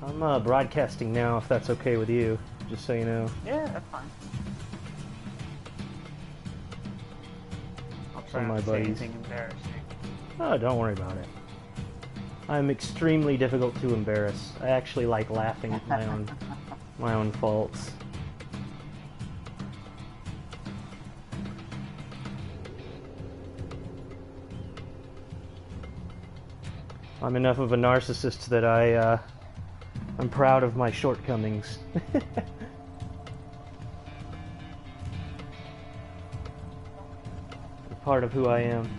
I'm broadcasting now, if that's okay with you, just so you know. Yeah, that's fine. I'll try Some of not my to say buddies. anything embarrassing. Oh, don't worry about it. I'm extremely difficult to embarrass. I actually like laughing at my own faults. I'm enough of a narcissist that I'm proud of my shortcomings. They're part of who I am.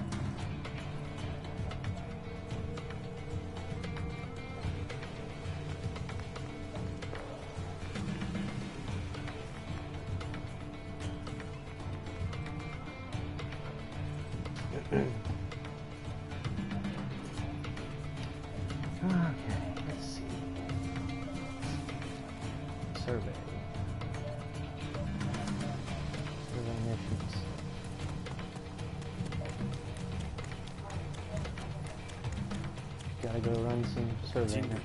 Okay, let's see. Survey. Survey missions. Gotta go run some survey missions.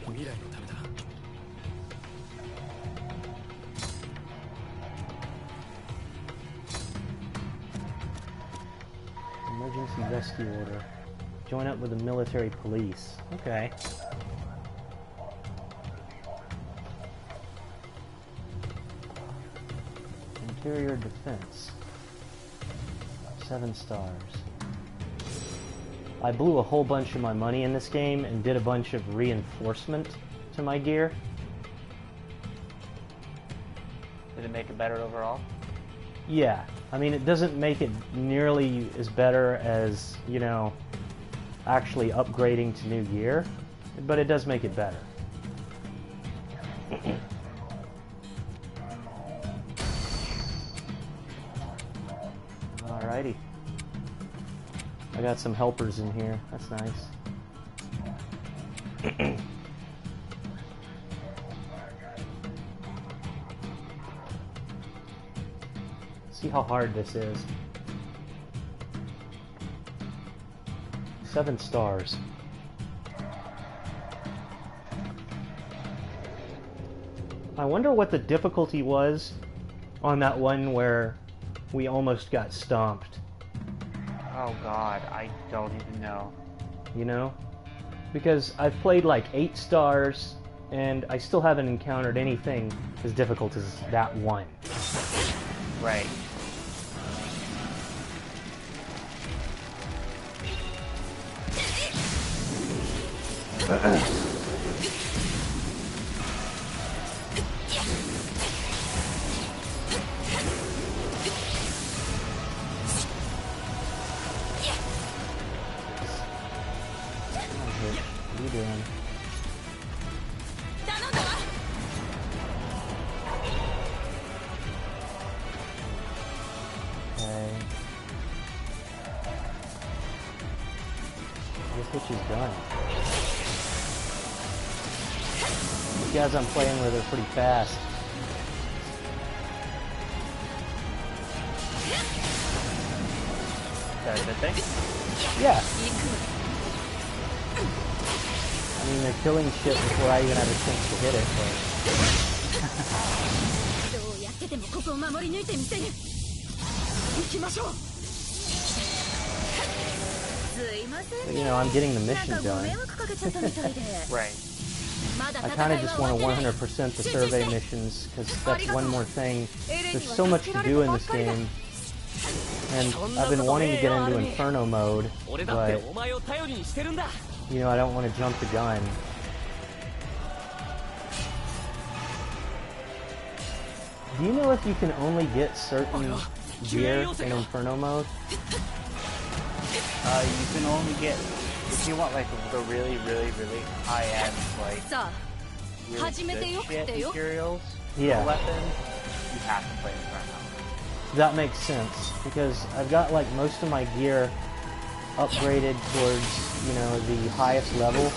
Emergency rescue order. Join up with the military police. Okay. Interior defense. 7 stars. I blew a whole bunch of my money in this game and did a bunch of reinforcement to my gear. Did it make it better overall? Yeah. I mean, it doesn't make it nearly as better as, you know, actually upgrading to new gear, but it does make it better. Alrighty. I got some helpers in here. That's nice. See how hard this is. 7 stars. I wonder what the difficulty was on that one where we almost got stomped. Oh god, I don't even know. You know? Because I've played like 8 stars, and I still haven't encountered anything as difficult as that one. Right. What are you doing? Okay. This hitch is done. These guys I'm playing with are pretty fast. Is that a good thing? Yeah. I mean, they're killing shit before I even have a chance to hit it, but you know, I'm getting the mission done. Right. I kind of just want to 100% the survey missions, because that's one more thing. There's so much to do in this game, and I've been wanting to get into Inferno mode, but, you know, I don't want to jump the gun. Do you know if you can only get certain gear in Inferno mode? You can only get, if you want like the really, really, really high-end, like, really good shit materials, Yeah. for weapons, you have to play Inferno. That makes sense, because I've got like most of my gear upgraded towards, you know, the highest level,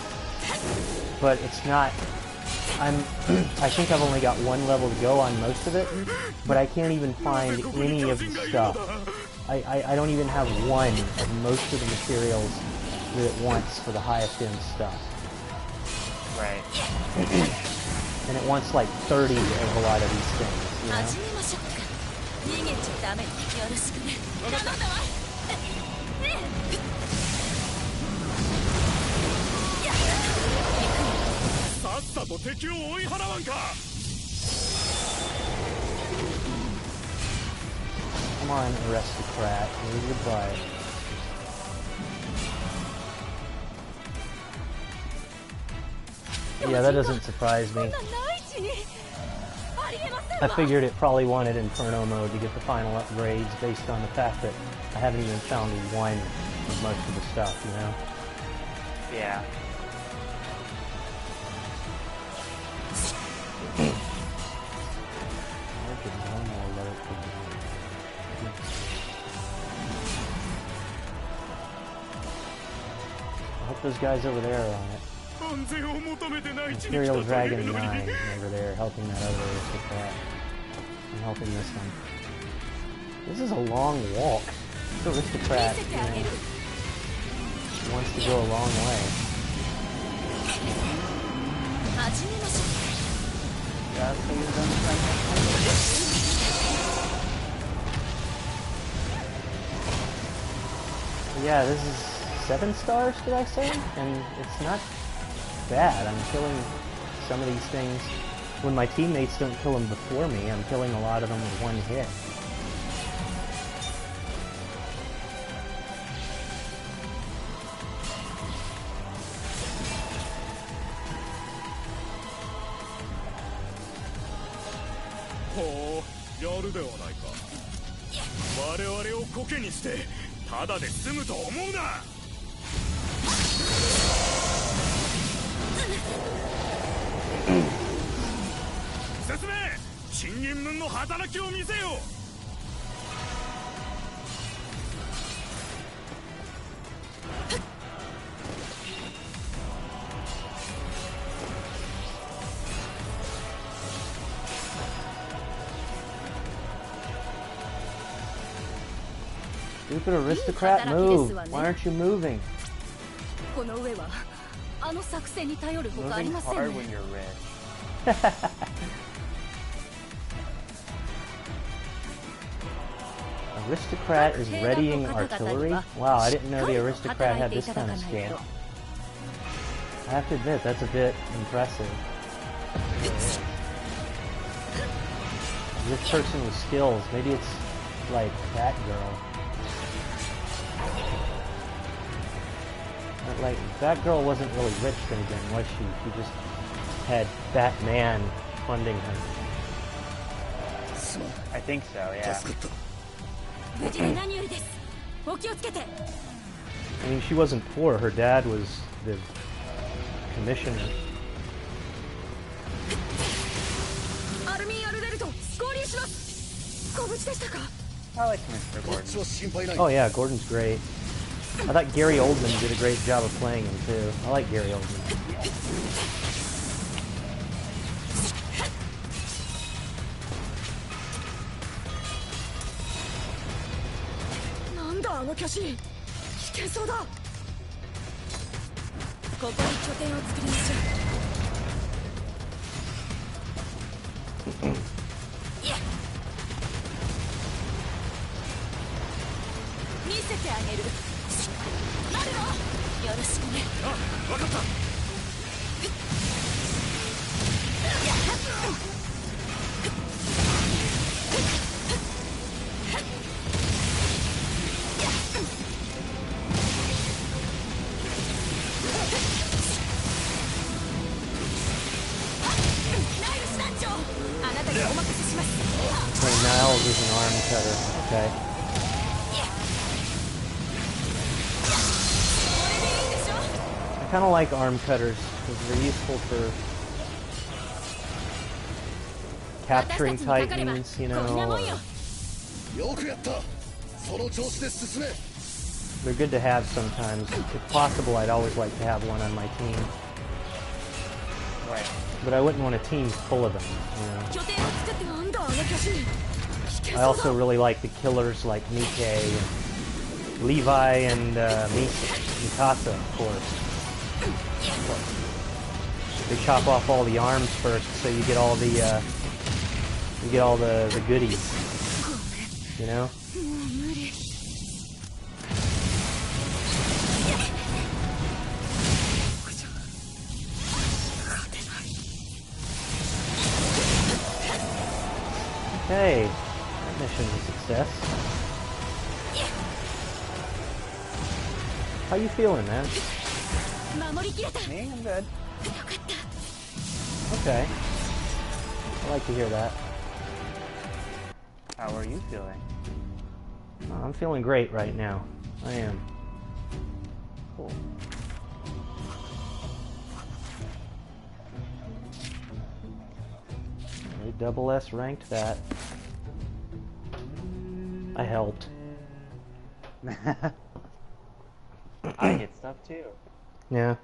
but it's not, I think I've only got 1 level to go on most of it, but I can't even find any of the stuff. I don't even have one of most of the materials that it wants for the highest end stuff. Right. and it wants like 30 of a lot of these things, you know? Come on, aristocrat, move your butt. Yeah, that doesn't surprise me. I figured it probably wanted Inferno mode to get the final upgrades based on the fact that I haven't even found one of most of the stuff, you know? Yeah. I hope those guys over there are on it. Imperial Dragon 9 over there helping that other aristocrat. I'm helping this one. This is a long walk. This aristocrat, you know, wants to go a long way. Yeah, this is 7 stars, did I say? And it's not bad. I'm killing some of these things. When my teammates don't kill them before me, I'm killing a lot of them with one hit. Stupid aristocrat, move! Why aren't you moving? Moving hard when you're rich. Aristocrat is readying artillery? Wow, I didn't know the aristocrat had this kind of skill. I have to admit, that's a bit impressive. This person with skills, maybe it's like that girl. But like, that girl wasn't really rich then again, was she? She just had that man funding her. I think so, yeah. I mean, she wasn't poor. Her dad was the commissioner. I like Mr. Gordon. Oh yeah, Gordon's great. I thought Gary Oldman did a great job of playing him too. I like Gary Oldman. Okay, Niles is an arm cutter. Okay. I kind of like arm cutters because they're useful for capturing titans, you know. They're good to have sometimes. If possible, I'd always like to have one on my team. Right. But I wouldn't want a team full of them, you know. I also really like the killers like Nike and Levi and Mikasa, of course. they chop off all the arms first, so you get all the goodies. You know? Okay, that mission's a success. How you feeling, man? Me? I'm good. Okay. I like to hear that. How are you feeling? I'm feeling great right now. I am. Cool. They double S ranked that. I helped. I get stuff too. Yeah.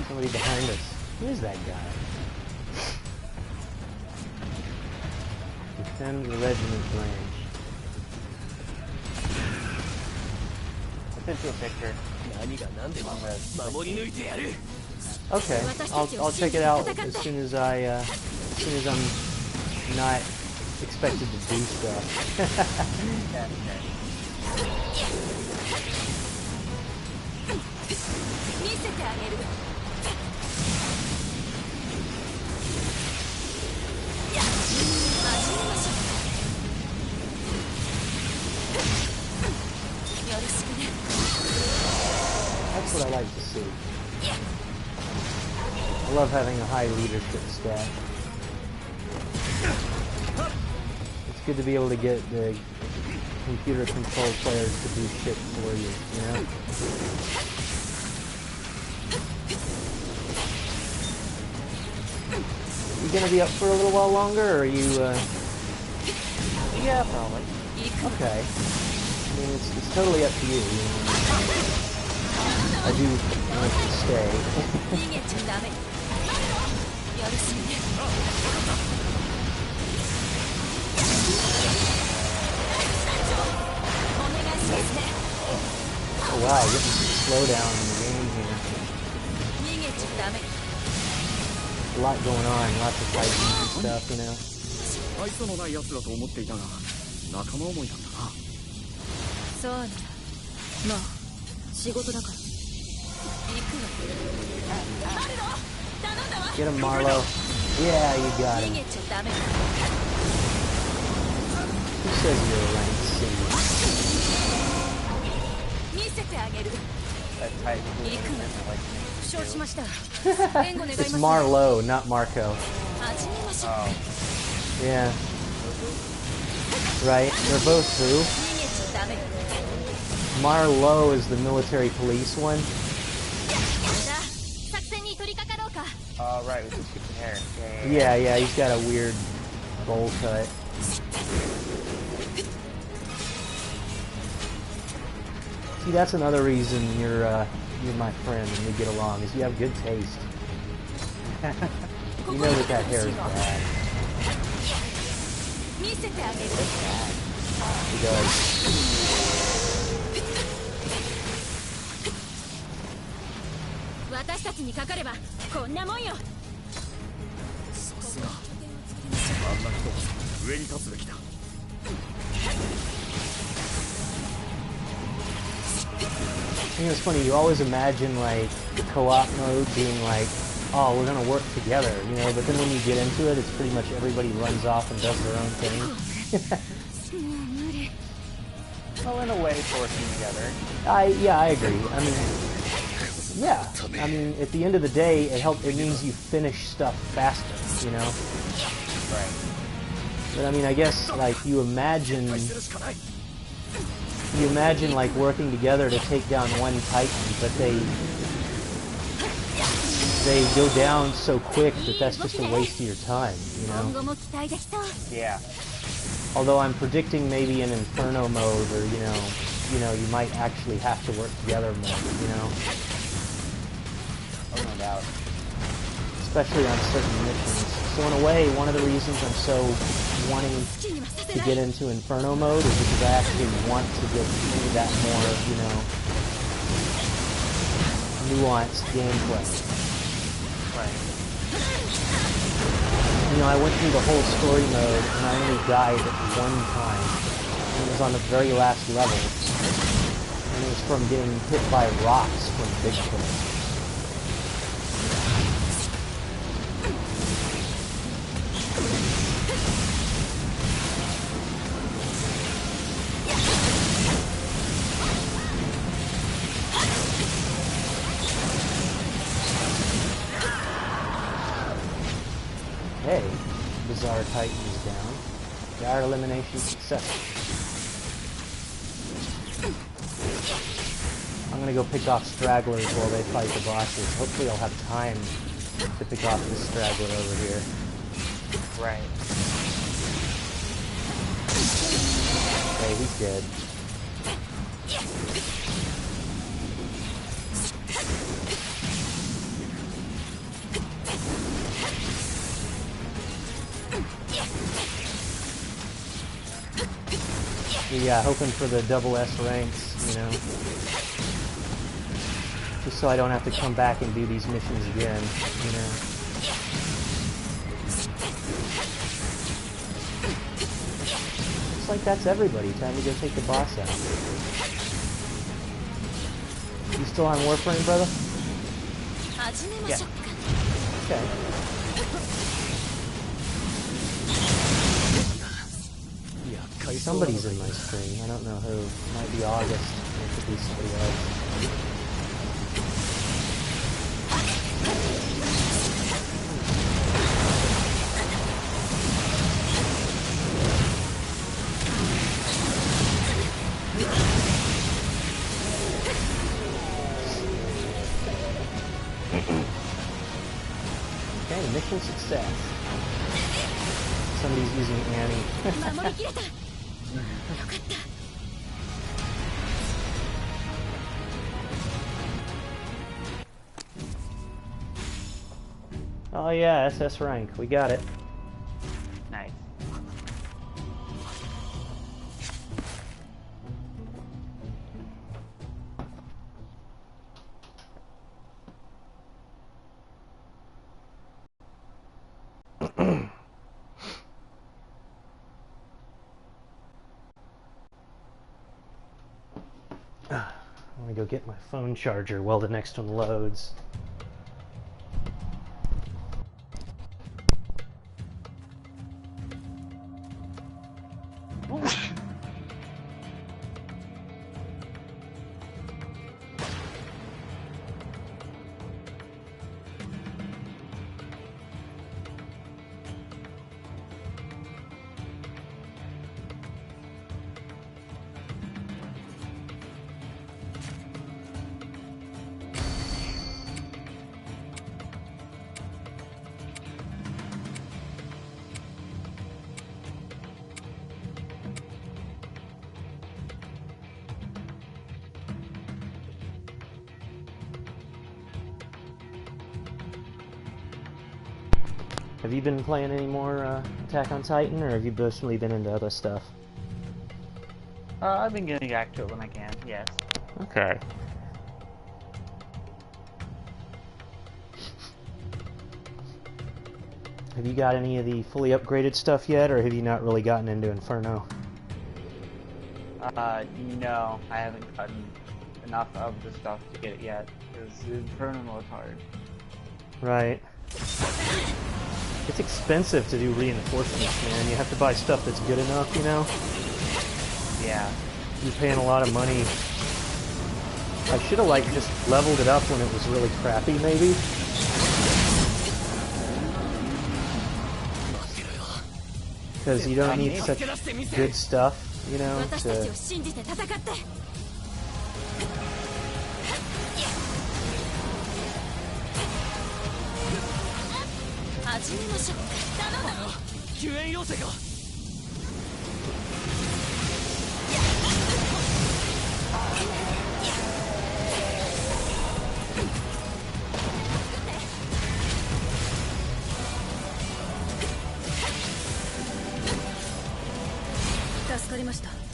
Somebody behind us. Who is that guy? Defend the regiment branch. I sent you a picture. Okay, I'll check it out as soon as I'm not expected to do stuff. That's what I like to see. I love having a high leadership stat. It's good to be able to get the computer control players to do shit for you, you know? You gonna be up for a little while longer, or are you, Yeah, probably. Okay. I mean, it's totally up to you, you know? I do want to stay. Oh wow, getting some slowdown in the game here. A lot going on, lots of fighting and stuff, you know? Get him, Marlo. Yeah, you got him. Who says you're a ranked C? That type It's Marlo, not Marco. Oh. Yeah. Right? They're both who? Marlo is the military police one. Oh, right, with the stupid hair. Yeah, he's got a weird bowl cut. See, that's another reason you're my friend and we get along, is you have good taste. You know that hair is bad. He does. You know, it's funny, you always imagine, like, co-op mode being like, oh, we're gonna work together, you know, but then when you get into it, it's pretty much everybody runs off and does their own thing. Well, in a way, it's working together. Yeah, I agree. I mean, yeah. I mean, at the end of the day, it means you finish stuff faster, you know? Right. But I mean, I guess, like, you imagine, like, working together to take down one Titan, but they go down so quick that that's just a waste of your time, you know? Yeah. Although I'm predicting maybe an Inferno mode, or, you know, you might actually have to work together more, you know? Oh, no doubt. Especially on certain missions. So in a way, one of the reasons I'm so wanting to get into Inferno mode is because I actually want to get into that more, you know, nuanced gameplay. Right. You know, I went through the whole story mode, and I only died one time. And it was on the very last level. And it was from getting hit by rocks from Bigfoot. Hey, Bizarre Titan is down. Dire elimination successful. I'm gonna go pick off stragglers while they fight the bosses. Hopefully I'll have time to pick off this straggler over here. Right. Okay, he's dead. Yeah, hoping for the double S ranks, you know. Just so I don't have to come back and do these missions again, you know. Looks like that's everybody. Time to go take the boss out. You still on Warframe, brother? Yeah. Okay. Somebody's in my stream. I don't know who. It might be August. It could be somebody else. Okay, mission success. Somebody's using Annie. Oh yeah, SS rank. We got it. Nice. Let me go get my phone charger while the next one loads. Have you been playing any more Attack on Titan, or have you mostly been into other stuff? I've been getting back to it when I can, yes. Okay. Have you got any of the fully upgraded stuff yet, or have you not really gotten into Inferno? No, I haven't gotten enough of the stuff to get it yet, because Inferno is hard. Right. It's expensive to do reinforcements, man. You have to buy stuff that's good enough, you know? Yeah. You're paying a lot of money. I should have, like, just leveled it up when it was really crappy, maybe. Because you don't need such good stuff, you know, to...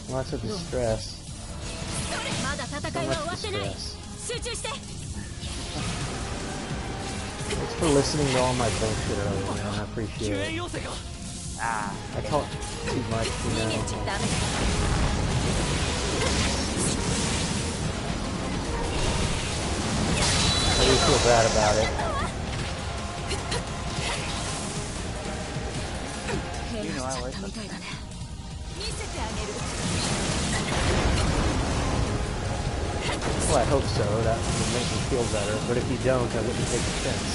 Lots of distress. So much distress. Thanks for listening to all my bullshit earlier, man. I appreciate it. I talk too much, you know. I do feel bad about it. You know I like that. Well, I hope so. That would make me feel better. But if you don't, I wouldn't take offense.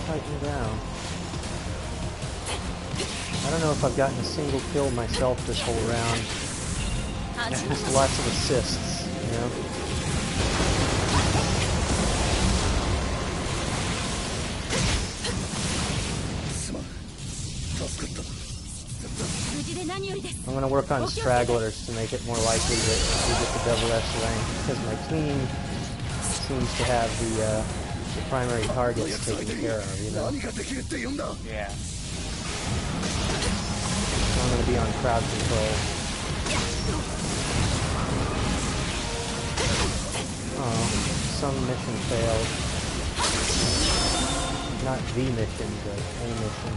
Tighten down. I don't know if I've gotten a single kill myself this whole round. Just lots of assists, you know? I'm going to work on stragglers to make it more likely that we get the double S rank, because my team seems to have the primary targets taken care of, you know? Yeah. So I'm going to be on crowd control. Oh, some mission failed. Not the mission, but a mission.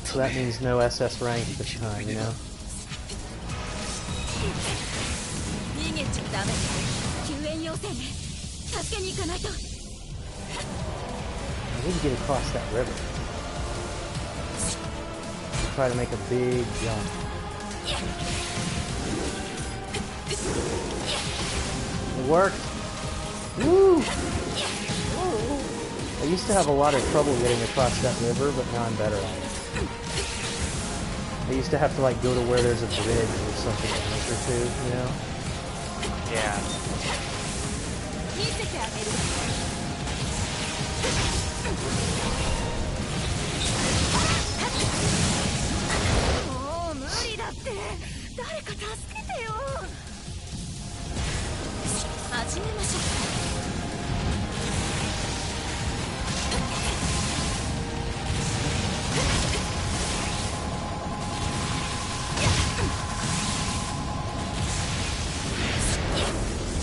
So that means no SS rank this time, you know? I need to get across that river. Try to make a big jump. It worked! Woo! I used to have a lot of trouble getting across that river, but now I'm better at it. I used to have to like go to where there's a bridge or something or two, you know? Yeah.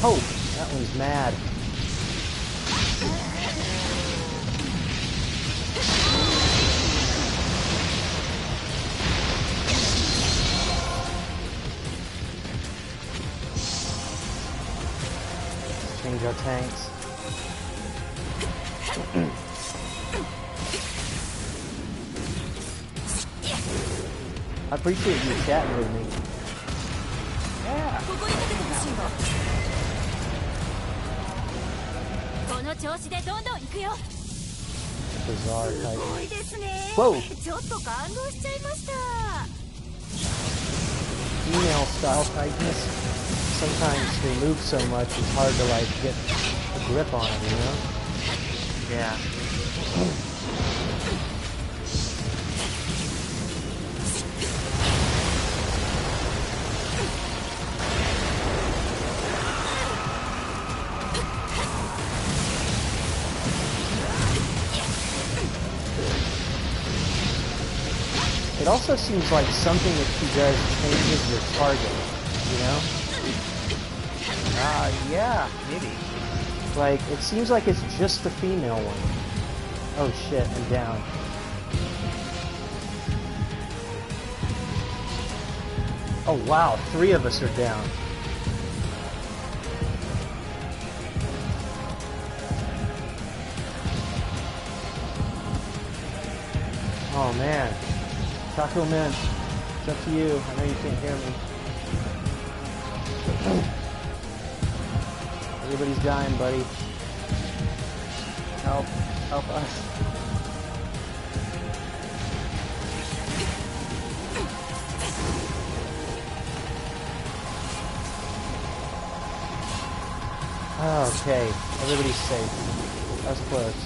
Oh, that one's mad. Change our tanks. I appreciate you chatting with me. Yeah. Bizarre Titan. Whoa! Female style Titans. sometimes they move so much it's hard to like get a grip on them, you know? Yeah. It also seems like something that she does changes your target, you know? Yeah, maybe. Like, it seems like it's just the female one. Oh shit, I'm down. Oh wow, 3 of us are down. Oh man. Taco Man, it's up to you. I know you can't hear me. Everybody's dying, buddy. Help. Help us. Okay, everybody's safe. That was close.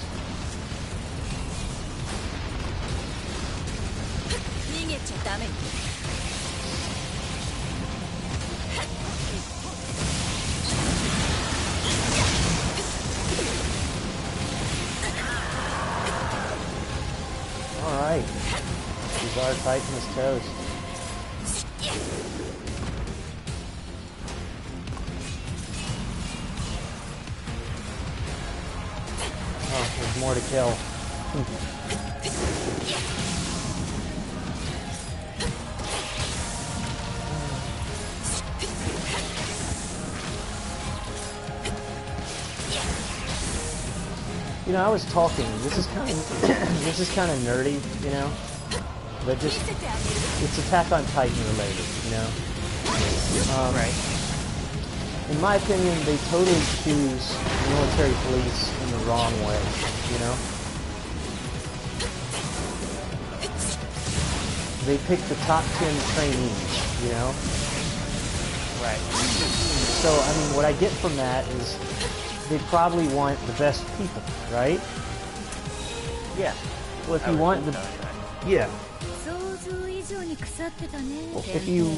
Alright. Bizarre Titan is toast. Oh, there's more to kill. You know, I was talking. This is kind of this is kind of nerdy, you know, but just it's Attack on Titan related, you know. Right. In my opinion, they totally choose military police in the wrong way, you know. They pick the top 10 trainees, you know. Right. So I mean, what I get from that is they probably want the best people, right? Yeah. Well, if you want the... Yeah. If you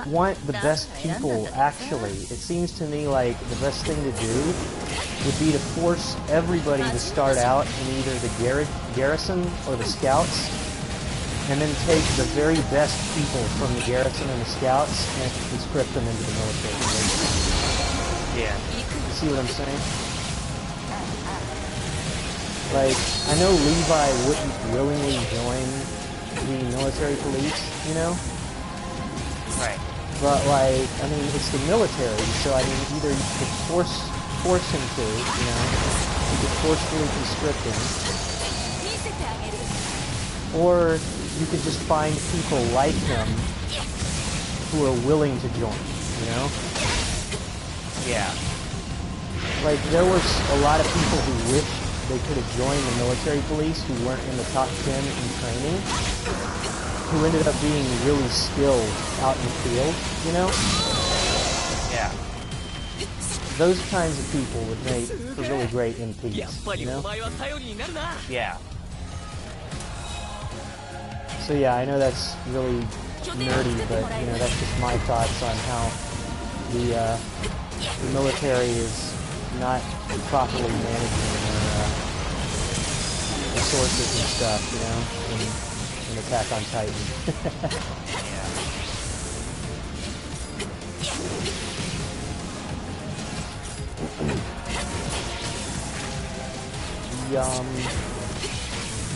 want the best people, actually, it seems to me like the best thing to do would be to force everybody to start out in either the garrison or the scouts, and then take the very best people from the garrison and the scouts and conscript them into the military. Yeah. See what I'm saying? Like, I know Levi wouldn't willingly join the military police, you know? Right. But, like, I mean, it's the military, so, I mean, either you could force him to, you know? You could forcefully conscript him. Or you could just find people like him who are willing to join, you know? Yeah. Like, there was a lot of people who wished they could have joined the military police who weren't in the top 10 in training, who ended up being really skilled out in the field, you know? Yeah. Those kinds of people would make for really great MPs, you know? Yeah. So yeah, I know that's really nerdy, but, you know, that's just my thoughts on how the military is not properly managing their resources and stuff, you know, in Attack on Titan.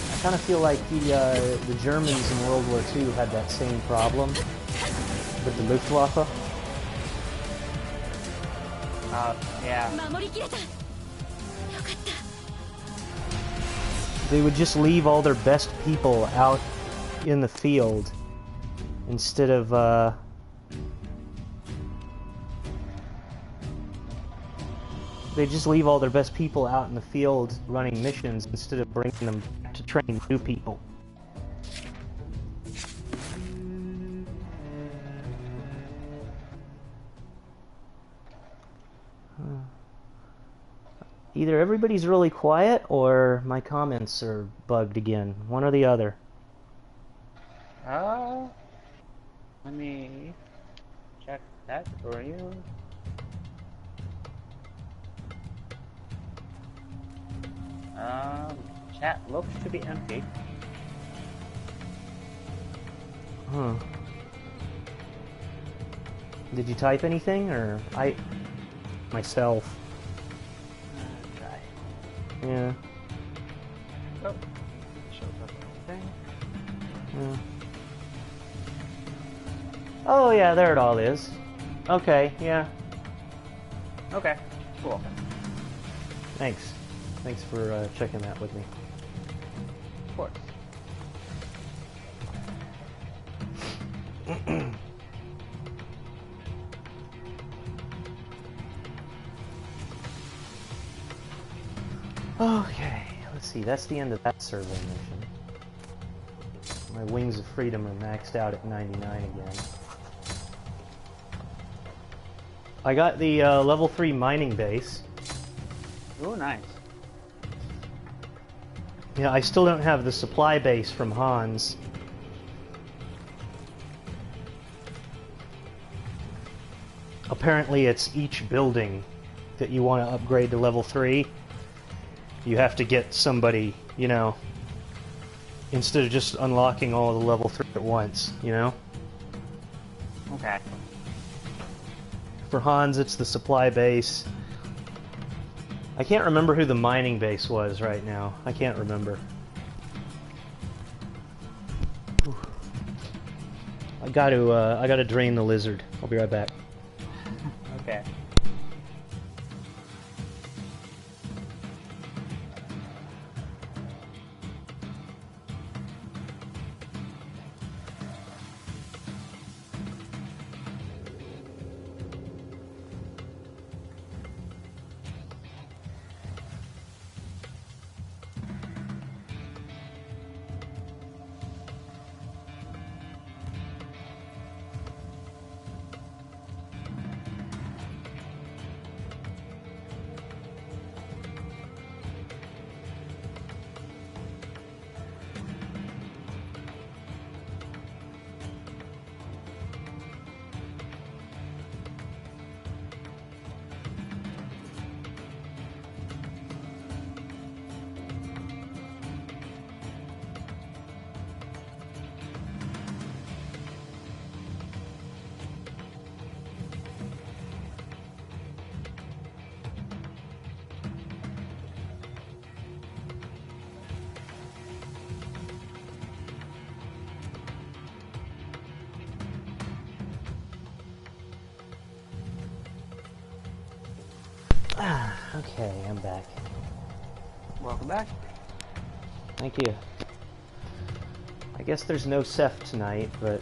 I kind of feel like the Germans in World War II had that same problem with the Luftwaffe. Yeah. They would just leave all their best people out in the field instead of they just leave all their best people out in the field running missions instead of bringing them to train new people. Either everybody's really quiet or my comments are bugged again. One or the other. Let me check that for you. Chat looks to be empty. Huh. Did you type anything, or myself? Try. Yeah. Oh, shows up anything. Yeah. Oh yeah, there it all is. Okay, yeah. Okay, cool. Thanks. Thanks for checking that with me. Of course. Okay, let's see. That's the end of that survey mission. My Wings of Freedom are maxed out at 99 again. I got the level 3 mining base. Oh, nice. Yeah, I still don't have the supply base from Hans. Apparently it's each building that you want to upgrade to level 3. You have to get somebody, you know, instead of just unlocking all the level 3 at once, you know? Okay. For Hans, it's the supply base. I can't remember who the mining base was right now. I can't remember. Whew. I gotta drain the lizard. I'll be right back. Okay. Okay, I'm back. Welcome back. Thank you. I guess there's no Seth tonight, but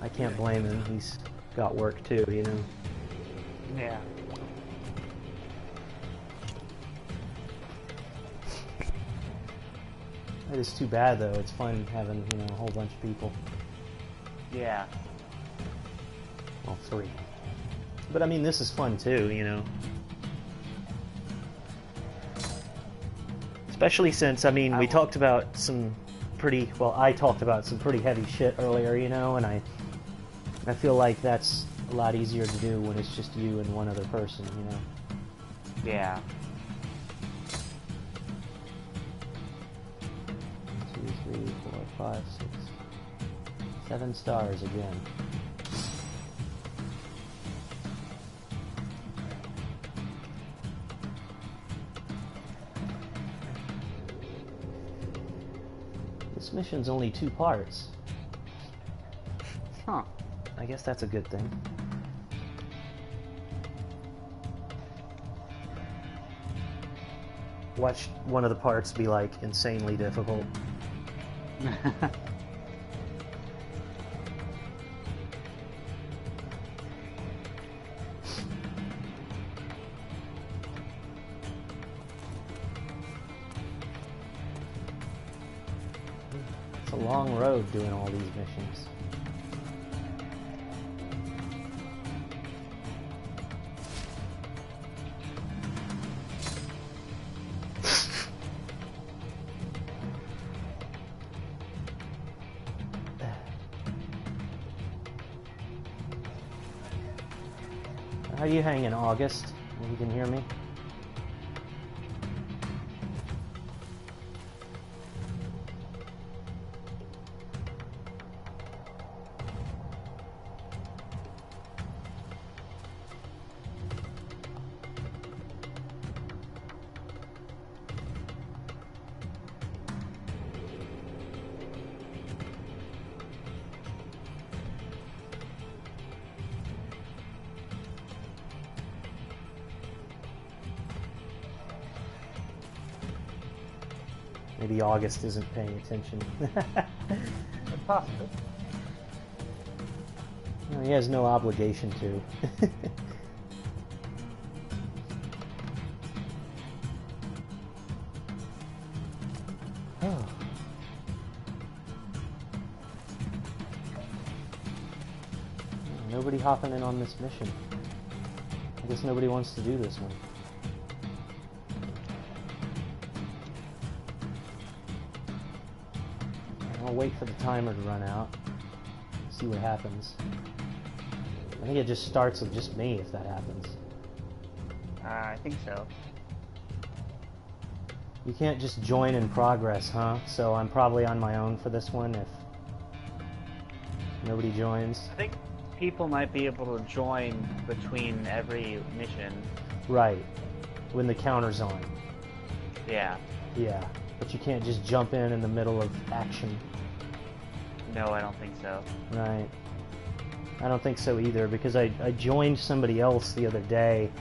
I can't blame him. He's got work too, you know? Yeah. It is too bad, though. It's fun having, you know, a whole bunch of people. Yeah. Well, 3. But I mean, this is fun too, you know? Especially since, I mean, we talked about some pretty, well, I talked about some pretty heavy shit earlier, you know, and I feel like that's a lot easier to do when it's just you and one other person, you know? Yeah. 2, 3, 4, 5, 6, 7 stars again. This mission's only 2 parts. Huh. I guess that's a good thing. Watch one of the parts be like insanely difficult. It's a long road doing all these missions. How are you hanging, August? You can hear me? Maybe August isn't paying attention. It's possible. No, he has no obligation to. Oh. Nobody hopping in on this mission. I guess nobody wants to do this one. I'll wait for the timer to run out. See what happens. I think it just starts with just me if that happens. I think so. You can't just join in progress, huh? So I'm probably on my own for this one if nobody joins. I think people might be able to join between every mission. Right. When the counter's on. Yeah. Yeah. But you can't just jump in the middle of action. No, I don't think so. Right. I don't think so either, because I joined somebody else the other day,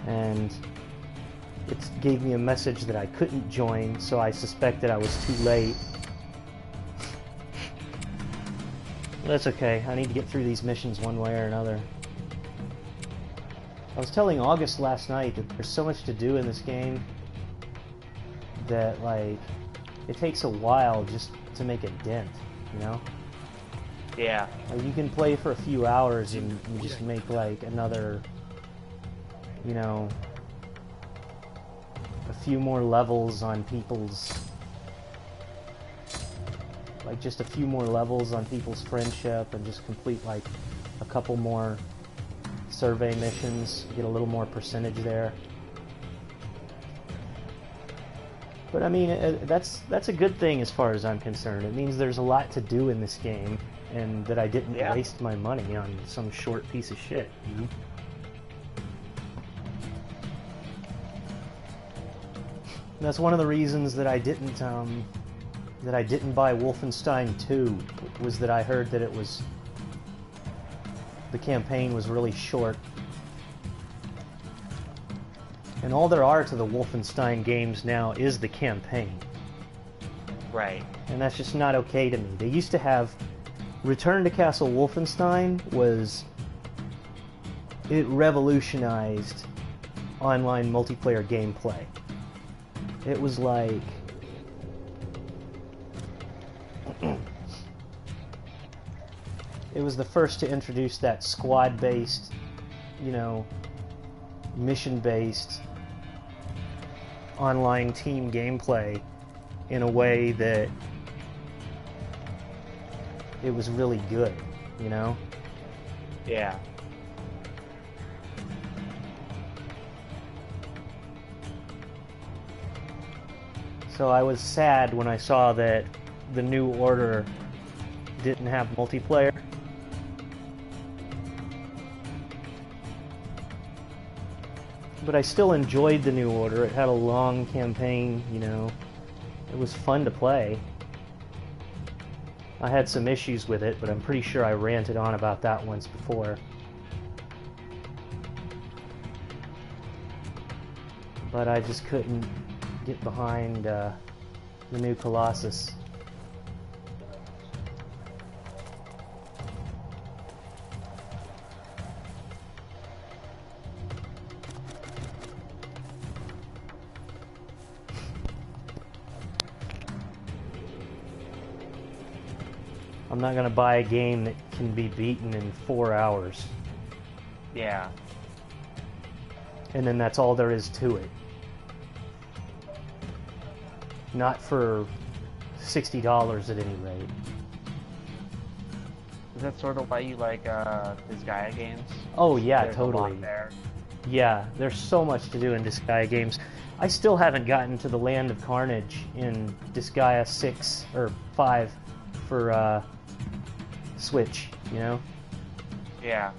and it gave me a message that I couldn't join, so I suspected I was too late. That's okay. I need to get through these missions one way or another. I was telling August last night that there's so much to do in this game that, like, it takes a while just to make a dent, you know? Yeah. Like, you can play for a few hours and just make, like, another, you know, a few more levels on people's, like, just a few more levels on people's friendship and just complete, like, a couple more survey missions, get a little more percentage there. But I mean, that's a good thing as far as I'm concerned. It means there's a lot to do in this game, and that I didn't waste my money on some short piece of shit. Mm-hmm. That's one of the reasons that I didn't buy Wolfenstein 2, was that I heard that the campaign was really short. And all there are to the Wolfenstein games now is the campaign. Right. And that's just not okay to me. They used to have Return to Castle Wolfenstein it revolutionized online multiplayer gameplay. It was like it was the first to introduce that squad-based, you know, mission-based online team gameplay in a way that it was really good, you know? Yeah. So I was sad when I saw that the New Order didn't have multiplayer. But I still enjoyed the New Order. It had a long campaign, you know. It was fun to play. I had some issues with it, but I'm pretty sure I ranted on about that once before. But I just couldn't get behind the new Colossus. I'm not gonna buy a game that can be beaten in 4 hours. Yeah. And then that's all there is to it. Not for $60 at any rate. Is that sort of why you like Disgaea games? Oh yeah, There's totally. A lot there. Yeah, there's so much to do in Disgaea games. I still haven't gotten to the Land of Carnage in Disgaea 6 or 5 for Switch, you know? Yeah.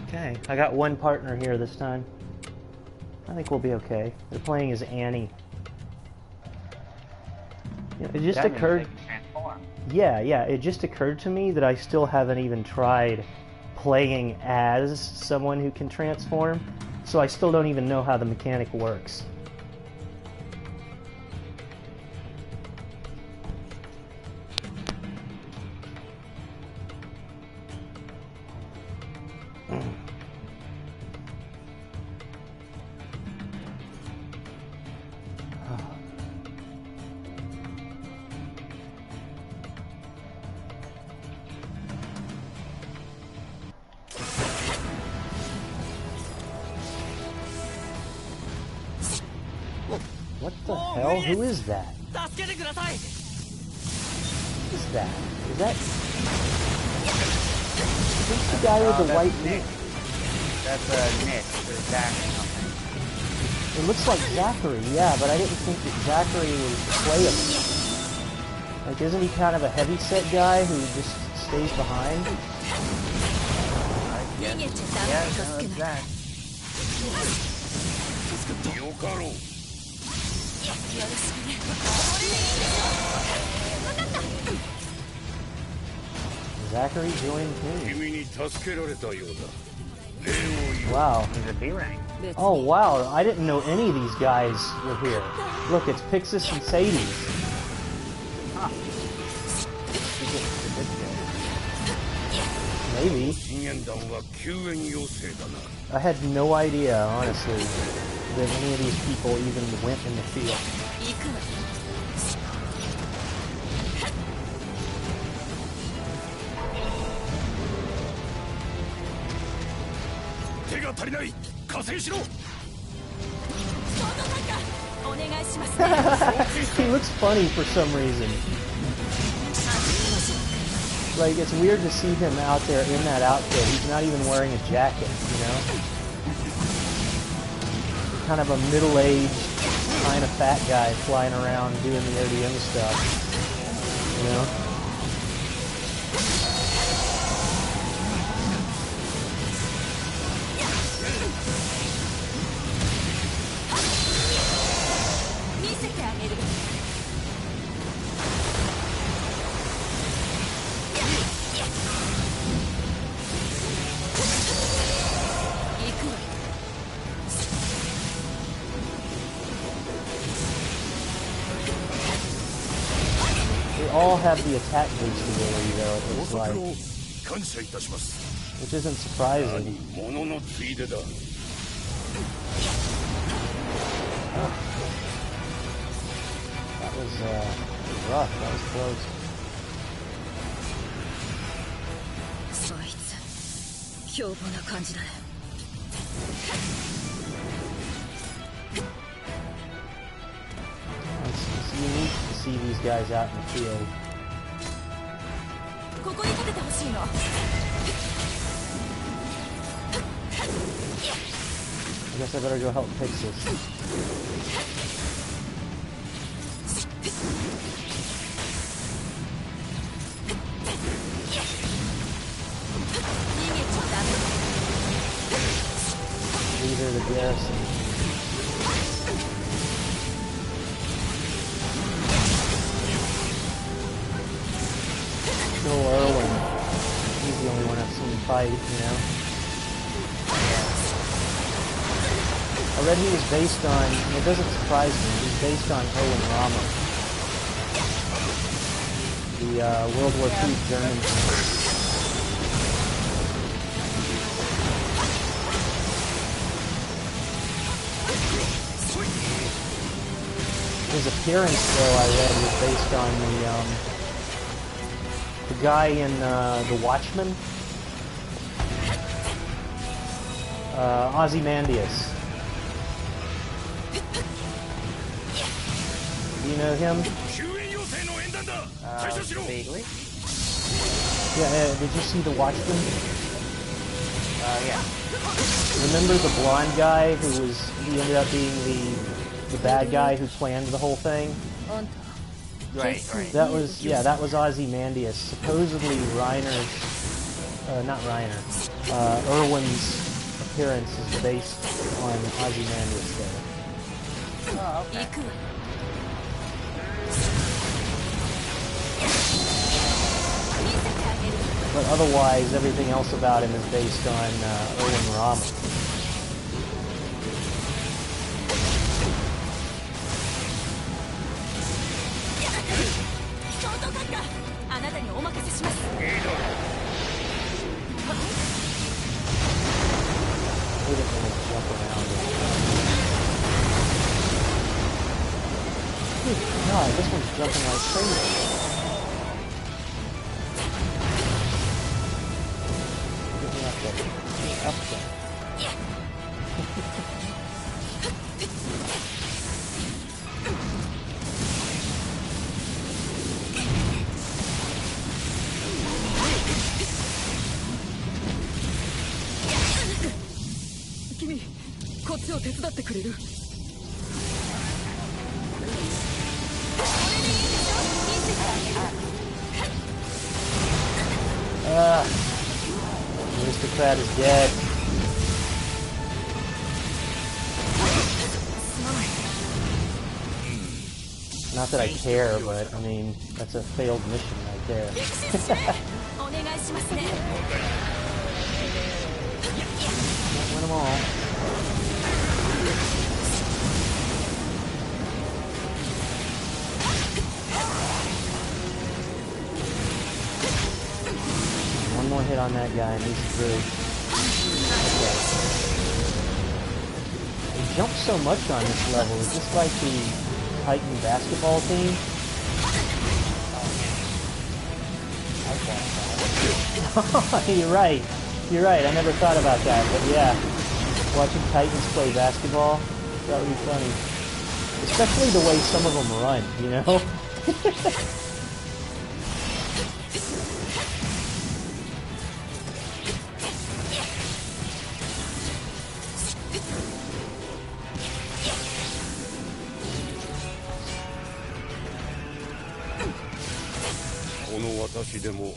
Okay, I got one partner here this time. I think we'll be okay. They're playing as Annie. You know, it just occurred. Yeah, it just occurred to me that I still haven't even tried playing as someone who can transform, so I still don't even know how the mechanic works. What the hell? Who is that? What is that? Is that... Who's the guy with the white Nick? That's Nick, or Zach or something. It looks like Zachary, yeah, but I didn't think that Zachary was playable. Like, isn't he kind of a heavy-set guy who just stays behind? Yeah, no, that's Zach. Zachary joined too. Wow. He's a B rank. Oh wow, I didn't know any of these guys were here. Look, it's Pixis and Sadie. Huh. Maybe. I had no idea, honestly, that any of these people even went in the field. He looks funny for some reason. Like, it's weird to see him out there in that outfit. He's not even wearing a jacket, you know? Kind of a middle-aged, kind of fat guy flying around doing the ODM stuff, you know? They all have the attack boost ability, though, it looks like. Which isn't surprising. Oh. That was rough. That was close. It's unique to see these guys out in the field. I guess I better go help Pixis. Leader of the garrison. Still Erwin. He's the only one I've seen fight, you know? I read he was based on, it doesn't surprise me, he's based on Owen Rommel. The World War II German general. His appearance, though, I read, was based on the guy in The Watchmen. Ozymandias. Do you know him? Vaguely. Yeah, did you see The Watchmen? Yeah. Remember the blonde guy he ended up being the bad guy who planned the whole thing? Right. That was Ozymandias. Supposedly Irwin's appearance is based on Ozymandias there. Oh, okay. But otherwise, everything else about him is based on Irwin Rama. He didn't really jump around. Good God, this one's jumping like crazy. Get me up there. Up there. Aristocrat is dead. Not that I care, but I mean, that's a failed mission right there. Can't win them all. One more hit on that guy and he's through. Okay. They jump so much on this level. It's just like the Titan basketball team. You're right. You're right. I never thought about that. But yeah, watching Titans play basketball, that would be funny. Especially the way some of them run, you know? 私でも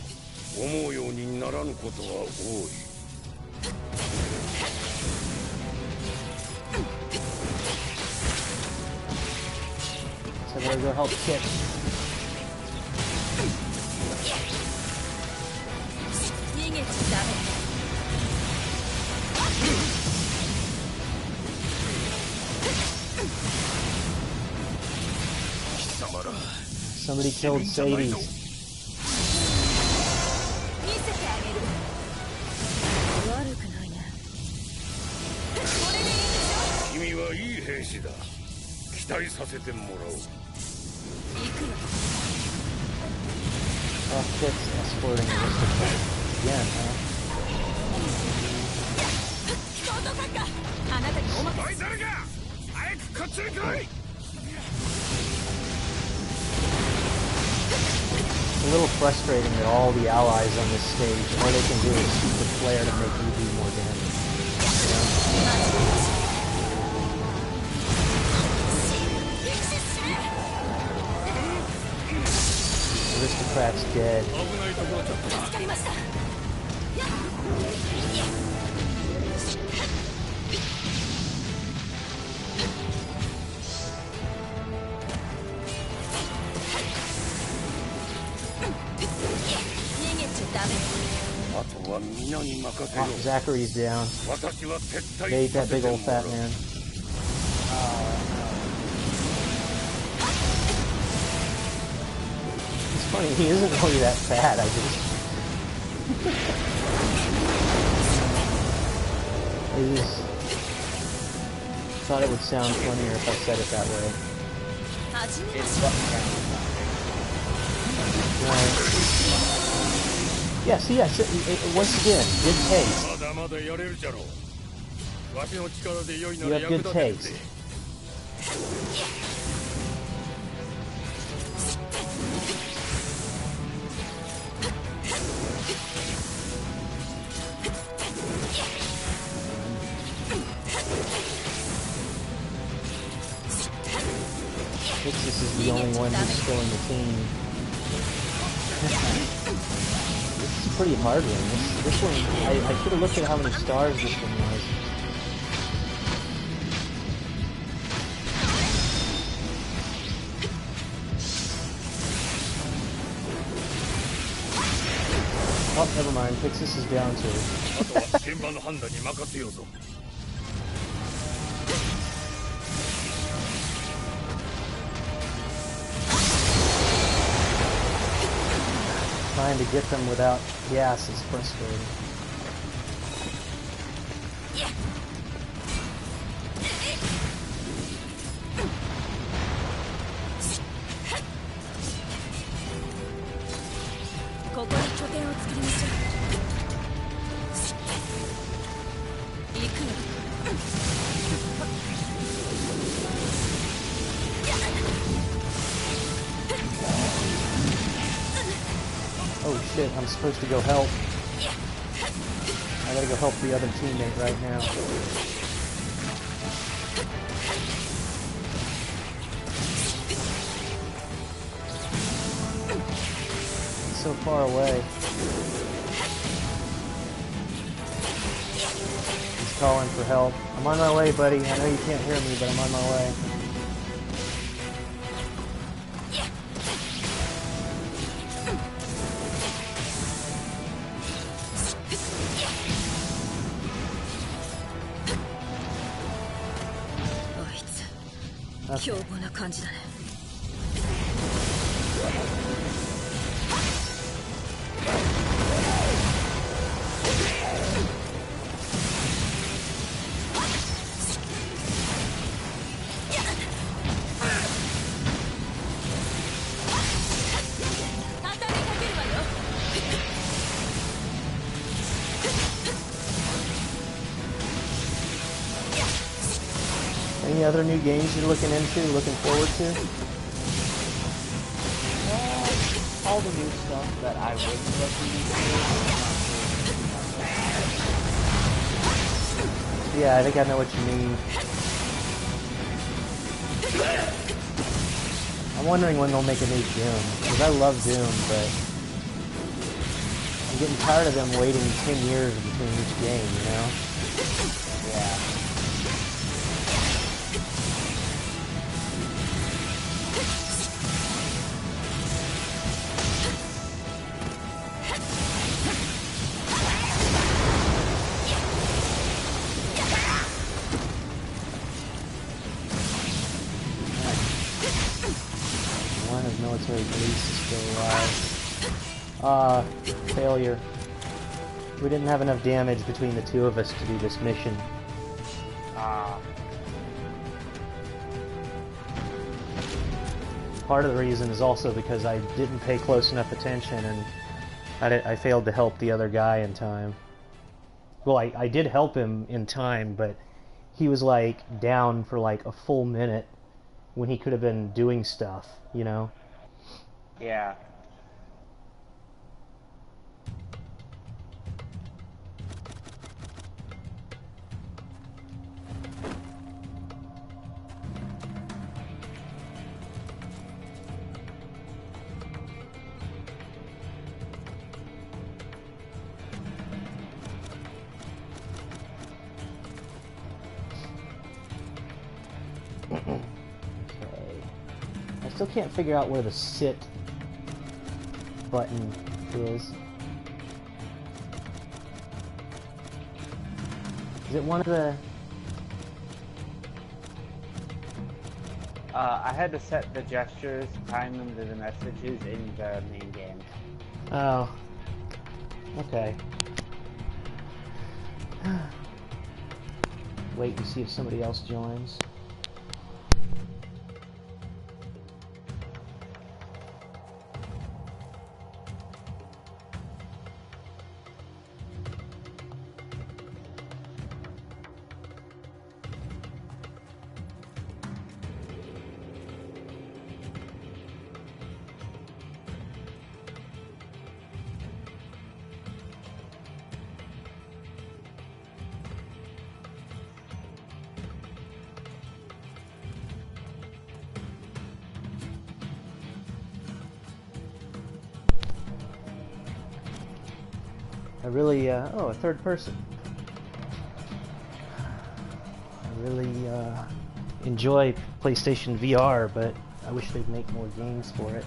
思うようにならぬことは多い。So we'll go help Kit. Somebody killed Sadie. Oh, Kit's escorting Aristocrat again, huh? It's a little frustrating that all the allies on this stage, all they can do is shoot the flare to make you do more damage. You know? Aristocrat's dead. Oh, Zachary's down. They ate that big old fat man. It's funny, he isn't really that fat, I just thought it would sound funnier if I said it that way. Right. Yes, yes, once again, good taste. You have good taste. This is the only one who's still in the team. This is a pretty hard one. This one, I should have looked at how many stars this one was. Oh, never mind. Pixis is down too. Trying to get them without gas is frustrating. Oh shit, I'm supposed to go help. I gotta go help the other teammate right now. He's so far away. He's calling for help. I'm on my way, buddy. I know you can't hear me, but I'm on my way. Okay. Any other new games you're looking forward to? All the new stuff that I was looking into. Yeah, I think I know what you mean. I'm wondering when they'll make a new Doom, because I love Doom, but I'm getting tired of them waiting 10 years between each game, you know? Yeah. Military police is still alive. Failure. We didn't have enough damage between the two of us to do this mission. Part of the reason is also because I didn't pay close enough attention and I failed to help the other guy in time. Well, I did help him in time, but he was like down for like a full minute when he could have been doing stuff, you know? Yeah. Okay. I still can't figure out where the sit button is. Is it one of the... I had to set the gestures, time them to the messages in the main game. Oh. Okay. Wait and see if somebody else joins. really, oh, a third person. I really enjoy PlayStation VR, but I wish they'd make more games for it.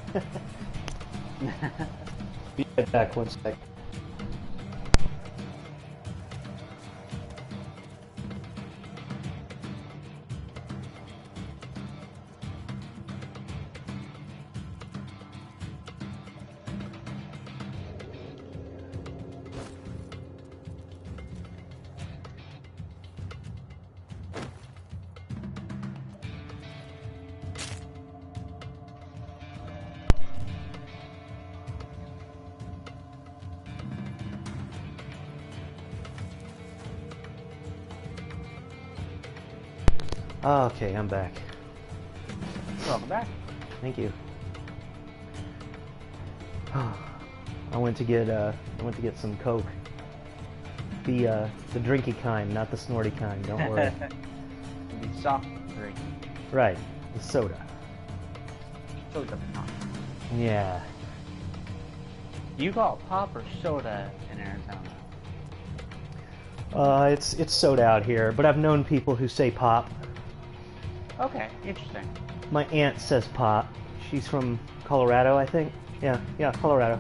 Be right back, one sec. Okay, I'm back. Welcome back. Thank you. I went to get some Coke. The drinky kind, not the snorty kind. Don't worry. The soft drink. Right, the soda. Soda pop. Yeah. You call it pop or soda in Arizona? It's soda out here, but I've known people who say pop. Okay, interesting. My aunt says pop. She's from Colorado, I think. Yeah, Colorado.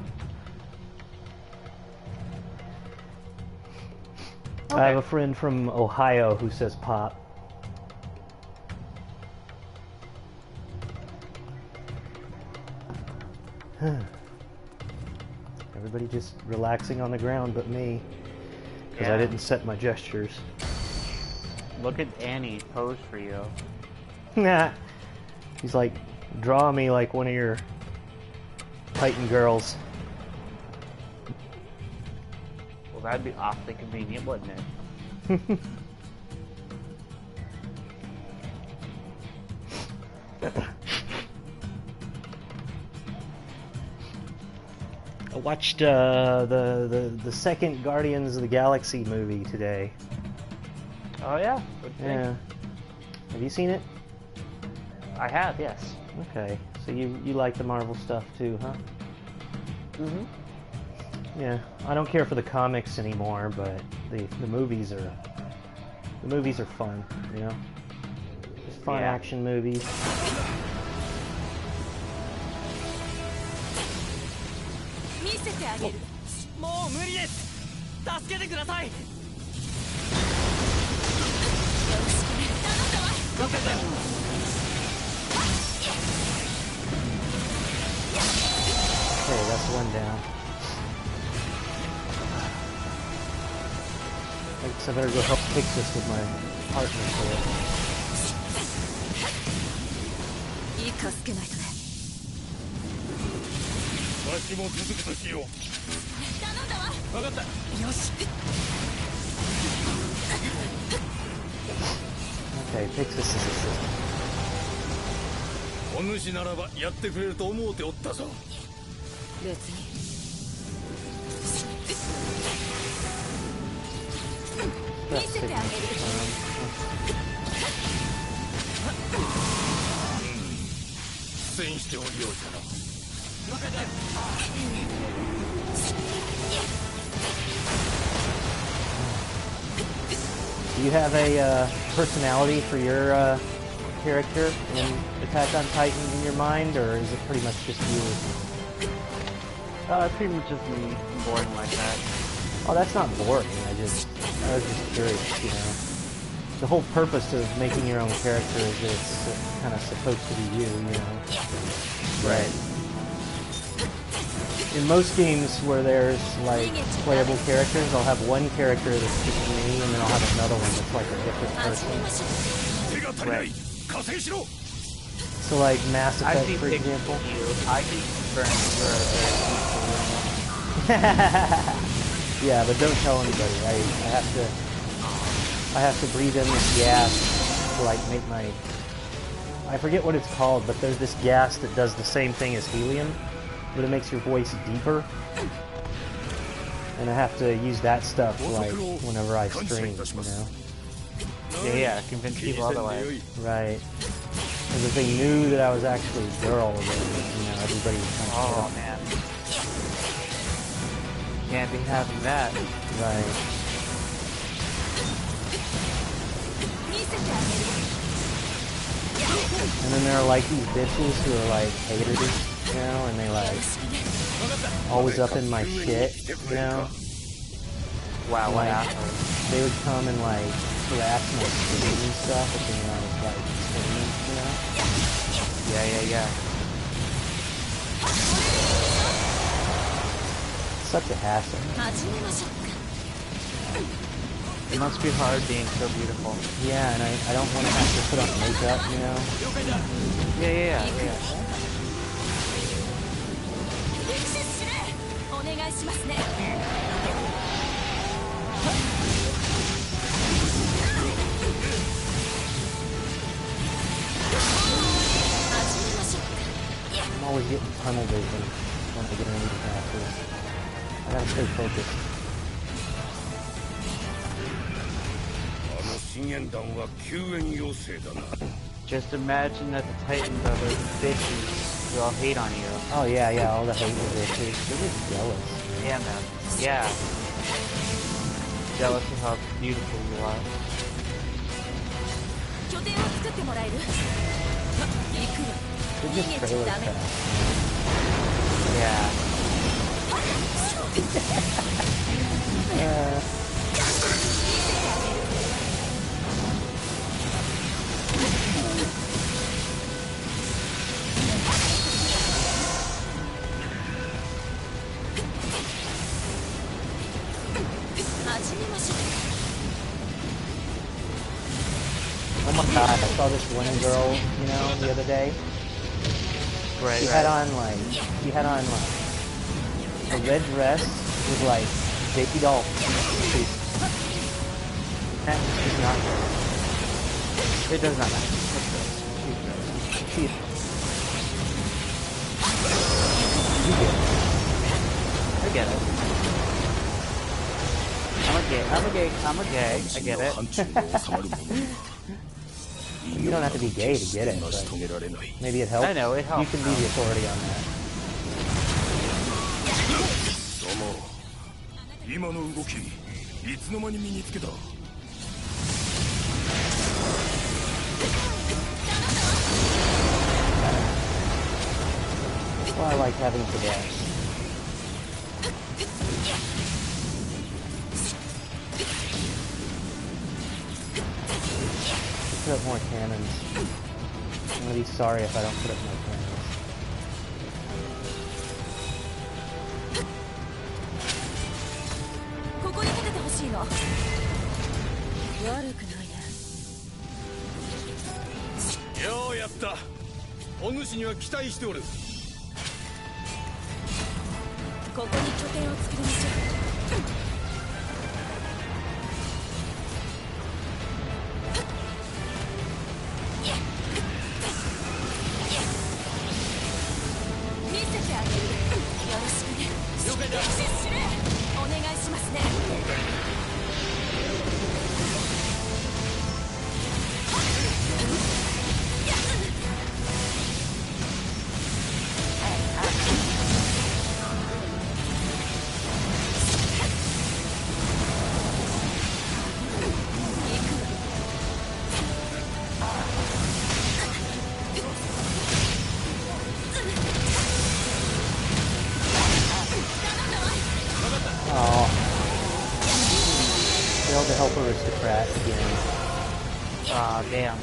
Okay. I have a friend from Ohio who says pop. Everybody just relaxing on the ground but me, because I didn't set my gestures. Look at Annie pose for you. Nah. He's like, draw me like one of your Titan girls. Well, that'd be awfully convenient, wouldn't it? I watched the second Guardians of the Galaxy movie today. Oh yeah? What'd you think? Yeah. Have you seen it? I have, yes. Okay. So you like the Marvel stuff too, huh? Mm-hmm. Yeah. I don't care for the comics anymore, but the movies are fun, you know? Just fun action movies. 見せてあげる。もう無理です。助けてください。よろしくね。頼んだわ。任せて。Okay, that's one down. I guess I better go help fix this with my partner for it. いい助けないとね。わしも続くとしよう。頼んだわ。分かった。よし。Okay, fix this system. お主ならばやってくれると思うておったぞ。別に。見せてあげる。苦戦しておるようじゃな。 Do you have a personality for your character in Attack on Titan in your mind, or is it pretty much just you? Pretty much just me, boring like that. Oh, that's not boring. I was just curious, you know. The whole purpose of making your own character is that it's kind of supposed to be you, you know. Right. In most games where there's like playable characters, I'll have one character that's just me, and then I'll have another one that's like a different person. Right. So like Mass Effect, for example. I can burn for Yeah, but don't tell anybody. I have to breathe in this gas to like make my... I forget what it's called, but there's this gas that does the same thing as helium, but it makes your voice deeper. And I have to use that stuff like whenever I stream, you know? Yeah, convince people otherwise. Right. Because if they knew that I was actually a girl, then, you know, everybody would kind of... Oh, man. Can't be having that. Right. And then there are like these bitches who are like haters, you know, and they like always up in my shit, you know. Wow, what Like, assholes. they would come and like harass my stream and stuff, but then I was like streaming, you know. Yeah. Such a hassle. It must be hard being so beautiful. Yeah, and I don't want to have to put on makeup, you know. Yeah. I'm always getting tunnel vision when I get into these matches. I gotta stay focused. あの深淵団は救援要請だな。 Just imagine that the Titans are those bitches who all hate on you. Oh yeah, all the hate bitches. They're just jealous. Yeah, man. Yeah. Jealous of how beautiful you are. They're just trailer trash. Yeah. Oh my god, I saw this one girl, you know, the other day. She had on like a red dress with like baby doll. That is not good. It does not matter. She's you get it. I get it. I'm a gay. I get it. You don't have to be gay to get it, but maybe it helps. I know, it helps. You can be the authority on that. 今の動き、いつの間に身につけた? Well, I like having to dash. Put up more cannons. I'm gonna be sorry if I don't put up more cannons. Yo, やった。お主には期待しておる。ここに拠点を作りましょう。 Failed to help aristocrat again. Aw, damn.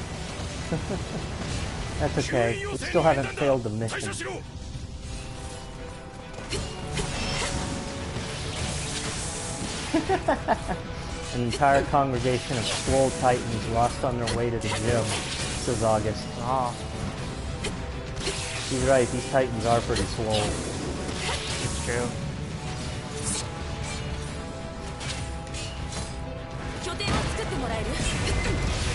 That's okay. We still haven't failed the mission. An entire congregation of swole titans lost on their way to the gym, says August. Oh, He's right, these titans are pretty swole. it's true.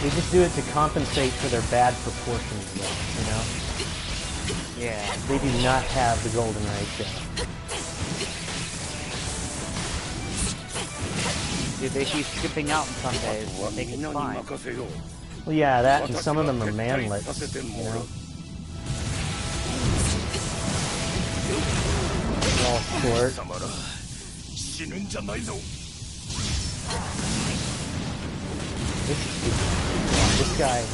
They just do it to compensate for their bad proportions, though, you know? Yeah. They do not have the golden ratio. Dude, they keep skipping out on some days. I think it's fine. Well, yeah, that, and some of them are manlets, you know? They're all short. This guy,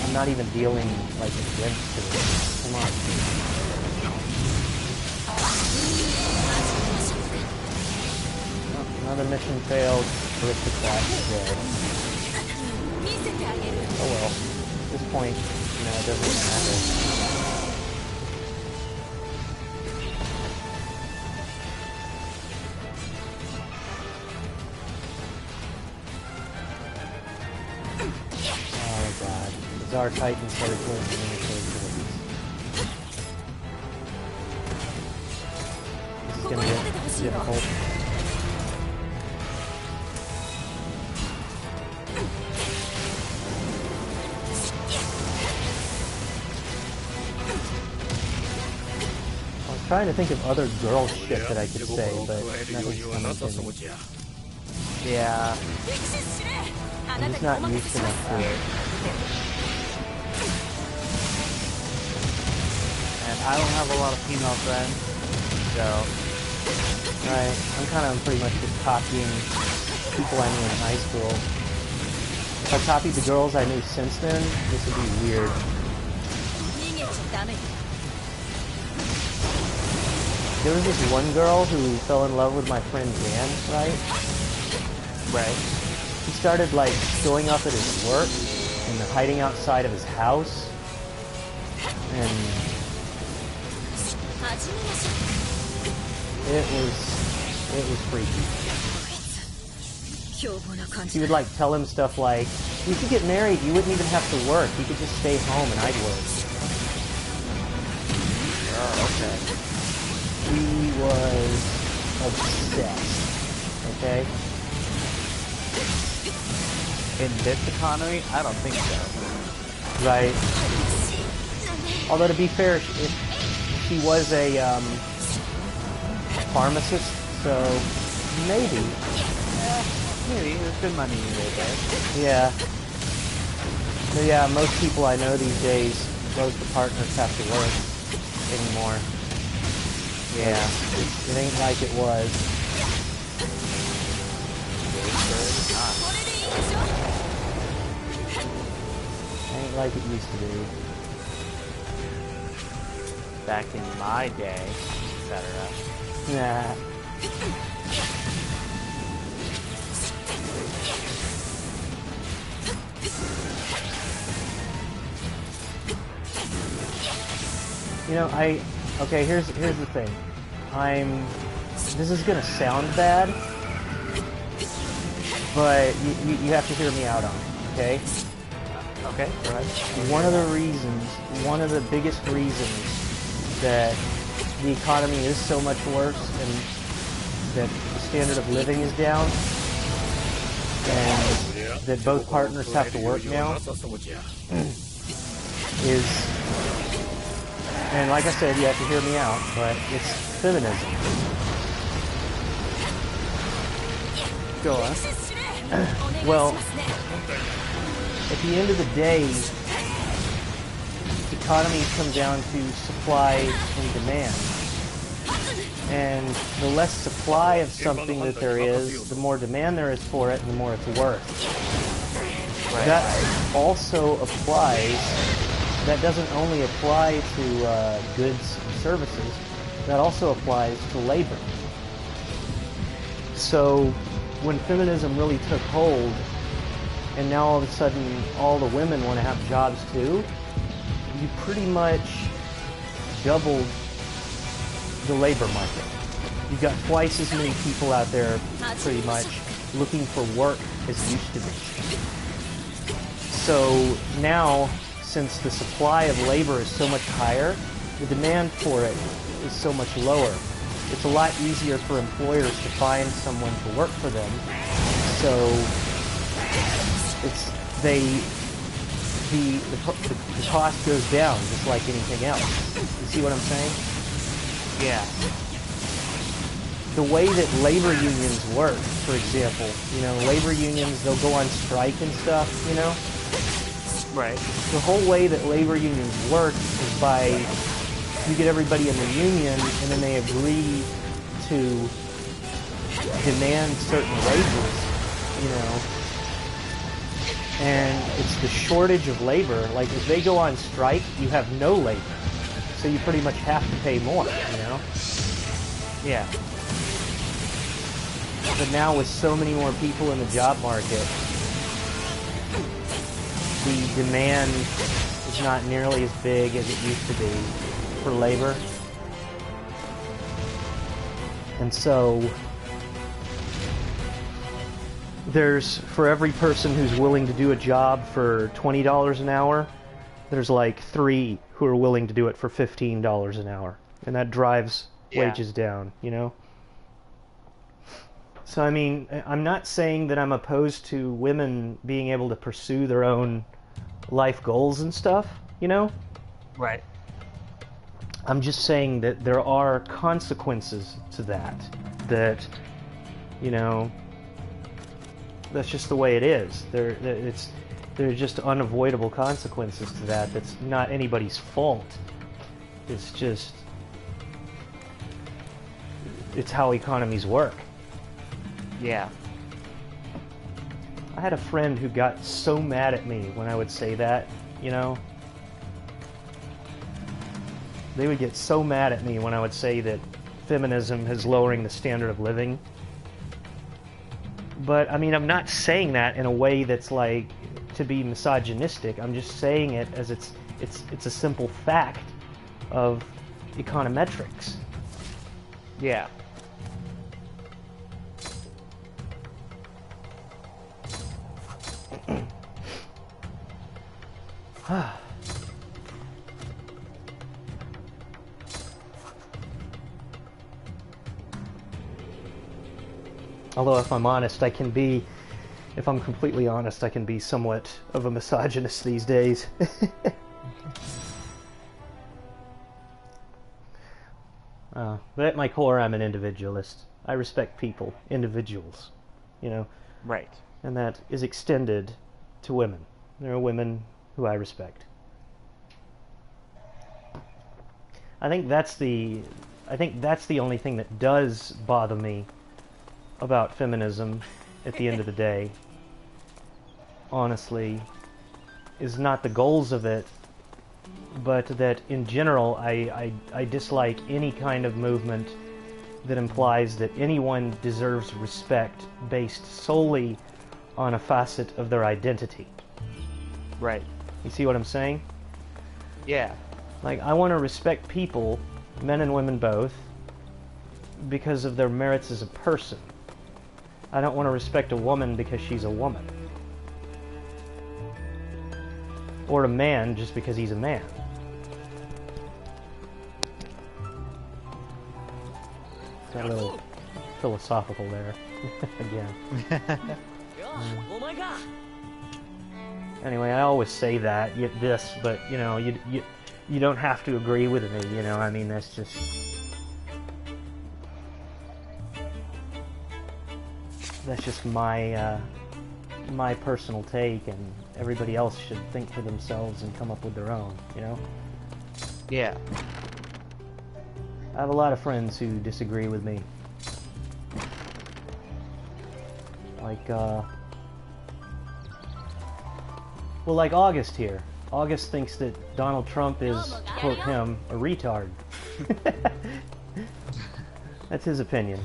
I'm not even dealing like against it. Come on. Oh, another mission failed. Aristocrat is dead. Oh well. At this point, you know, it doesn't matter. Our Titan started closing in the capabilities. This is going to get difficult. I was trying to think of other girl shit that I could say, but nothing's coming to me. Yeah. I'm just not used enough to it. I don't have a lot of female friends, so... Right, I'm kind of pretty much just copying people I knew in high school. If I copied the girls I knew since then, this would be weird. There was this one girl who fell in love with my friend Dan, right? Right. He started, like, showing up at his work and hiding outside of his house. And... It was freaky. She would like tell him stuff like, "You could get married, you wouldn't even have to work, you could just stay home and I'd work." Oh, okay. He was obsessed. Okay? In this economy, I don't think so. Right. Although to be fair, she was a pharmacist, so maybe. Maybe. There's good money right there. Yeah. But yeah, most people I know these days, both the partners have to work anymore. Yeah. It ain't like it was. Ain't like it used to be. Back in my day, etc. Nah. You know, okay, here's the thing. This is gonna sound bad, but you have to hear me out on it, okay? Okay, go ahead. One of the biggest reasons that the economy is so much worse and that the standard of living is down and that both partners have to work now is, and like I said, you have to hear me out, but it's feminism. Go on. Well, at the end of the day, economies come down to supply and demand. And the less supply of something that there is, the more demand there is for it, and the more it's worth. Right. That also applies, that doesn't only apply to goods and services, that also applies to labor. So when feminism really took hold, and now all of a sudden all the women want to have jobs too, you pretty much doubled the labor market. You've got twice as many people out there, pretty much, looking for work as used to be. So now, since the supply of labor is so much higher, the demand for it is so much lower. It's a lot easier for employers to find someone to work for them. So the cost goes down just like anything else. You see what I'm saying? Yeah. The way that labor unions work, for example, you know, labor unions, they'll go on strike and stuff, you know? Right. The whole way that labor unions work is by, you get everybody in the union, and then they agree to demand certain wages, you know, and it's the shortage of labor. Like, if they go on strike, you have no labor. So you pretty much have to pay more, you know? Yeah. But now with so many more people in the job market, the demand is not nearly as big as it used to be for labor. And so there's, for every person who's willing to do a job for $20 an hour, there's like 3 who are willing to do it for $15 an hour. And that drives wages down, you know? So, I mean, I'm not saying that I'm opposed to women being able to pursue their own life goals and stuff, you know? Right. I'm just saying that there are consequences to that. That, you know, that's just the way it is. There are just unavoidable consequences to that. That's not anybody's fault. It's just, it's how economies work. Yeah. I had a friend who got so mad at me when I would say that, you know? They would get so mad at me when I would say that feminism is lowering the standard of living. But, I mean, I'm not saying that in a way that's like to be misogynistic. I'm just saying it as it's a simple fact of econometrics. Yeah. Although, if I'm honest, if I'm completely honest, I can be somewhat of a misogynist these days. But at my core, I'm an individualist. I respect people, individuals, you know? Right. And that is extended to women. There are women who I respect. I think that's the only thing that does bother me about feminism at the end of the day, honestly, is not the goals of it, but that in general I dislike any kind of movement that implies that anyone deserves respect based solely on a facet of their identity. Right. You see what I'm saying? Yeah. Like, I want to respect people, men and women both, because of their merits as a person. I don't want to respect a woman because she's a woman. Or a man just because he's a man. Got a little philosophical there. Again. Anyway, I always say that, but, you know, you don't have to agree with me, you know, I mean, that's just... That's just my personal take, and everybody else should think for themselves and come up with their own, you know? Yeah. I have a lot of friends who disagree with me. Like, well, like August here. August thinks that Donald Trump is, quote him, a retard. That's his opinion.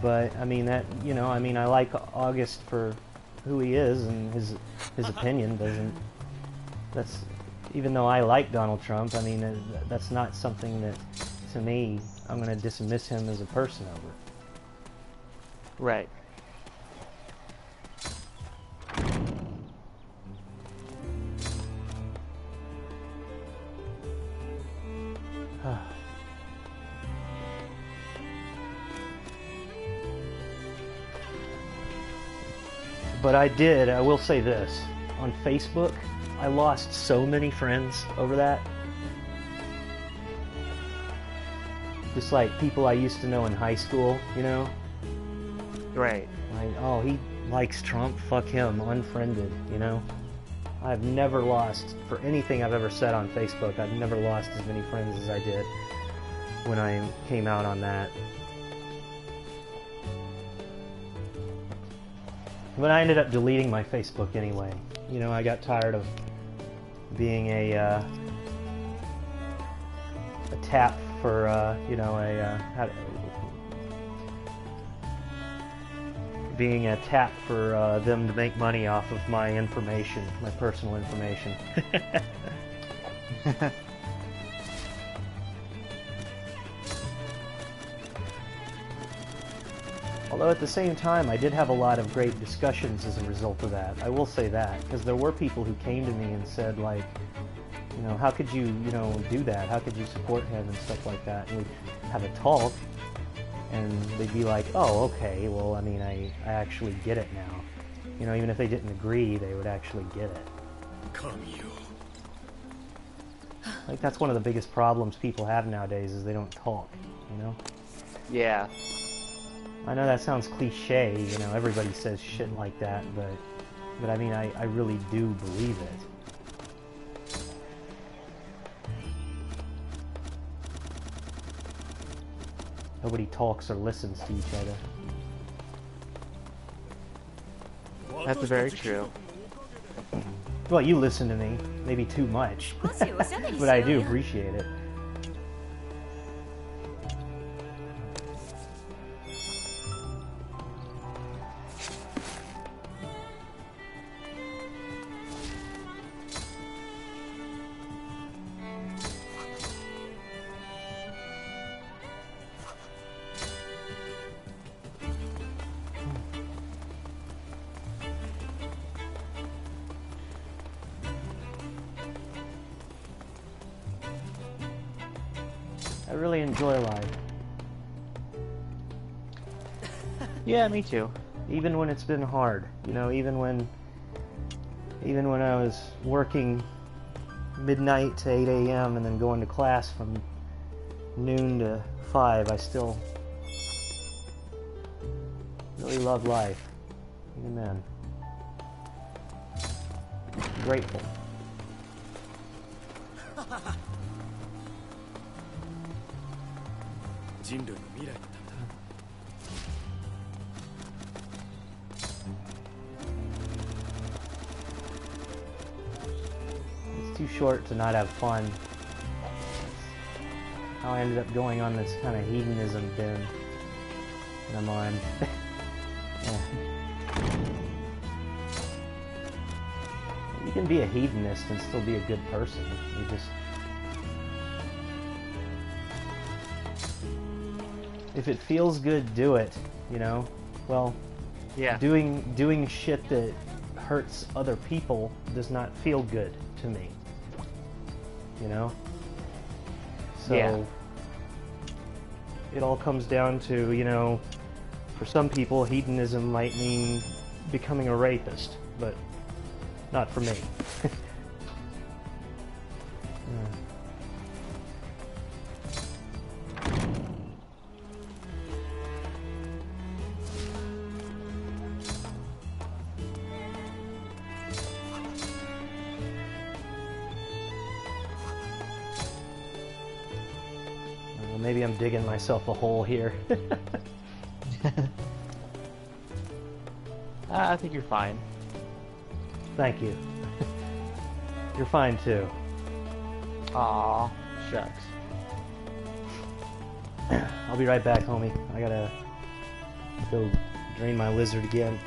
But, I mean, that, you know, I mean, I like August for who he is, and his opinion doesn't, that's, even though I like Donald Trump, I mean, that's not something that, to me, I'm going to dismiss him as a person over. Right. But I will say this, on Facebook, I lost so many friends over that. Just like people I used to know in high school, you know? Right. Like, oh, he likes Trump, fuck him, unfriended, you know? I've never lost, for anything I've ever said on Facebook, I've never lost as many friends as I did when I came out on that. But I ended up deleting my Facebook anyway. You know, I got tired of being a tap for, you know, being a tap for them to make money off of my information, my personal information. Although at the same time, I did have a lot of great discussions as a result of that. I will say that, because there were people who came to me and said, like, you know, how could you, you know, do that? How could you support him and stuff like that? And we'd have a talk, and they'd be like, oh, okay, well, I mean, I actually get it now. You know, even if they didn't agree, they would actually get it. Like, that's one of the biggest problems people have nowadays, is they don't talk, you know? Yeah. I know that sounds cliche, you know, everybody says shit like that, but I mean, I really do believe it. Nobody talks or listens to each other. That's very true. Well, you listen to me, maybe too much, but I do appreciate it. I really enjoy life. Yeah, me too. Even when it's been hard, you know, even when I was working midnight to 8 a.m. and then going to class from noon to 5, I still really love life. Even then. Grateful. It's too short to not have fun. That's how I ended up going on this kind of hedonism bin that I'm on. Yeah. You can be a hedonist and still be a good person. You just... If it feels good, do it, you know? Well, yeah. Doing shit that hurts other people does not feel good to me. You know? So, yeah. It all comes down to, you know, for some people, hedonism might mean becoming a rapist, but not for me. Maybe I'm digging myself a hole here. I think you're fine. Thank you. You're fine too. Aw, shucks. I'll be right back, homie. I gotta go drain my lizard again.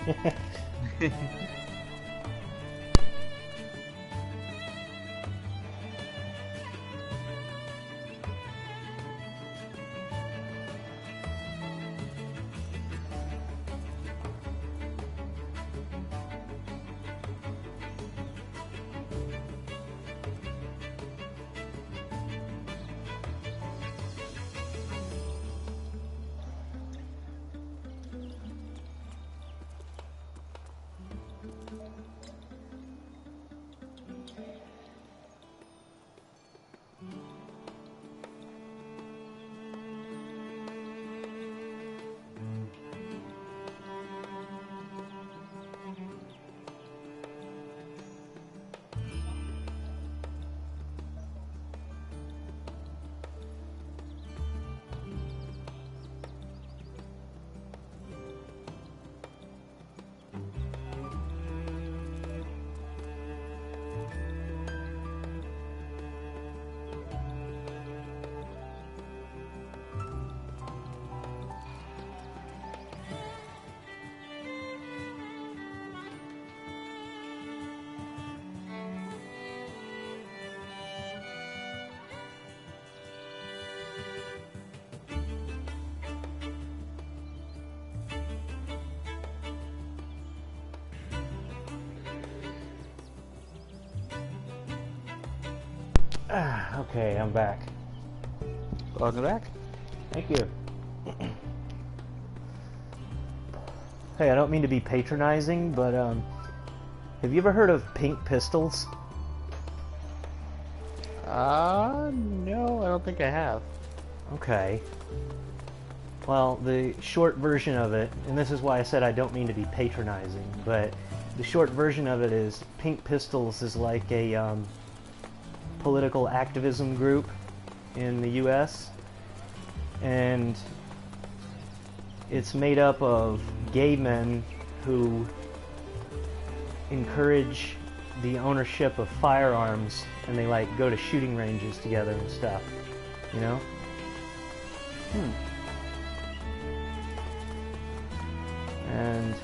Okay, I'm back. Welcome back. Thank you. Hey, I don't mean to be patronizing, but have you ever heard of pink pistols? No, I don't think I have. Okay. Well, the short version of it, and this is why I said I don't mean to be patronizing, but the short version of it is Pink Pistols is like a political activism group in the US, and it's made up of gay men who encourage the ownership of firearms, and they like go to shooting ranges together and stuff, you know? And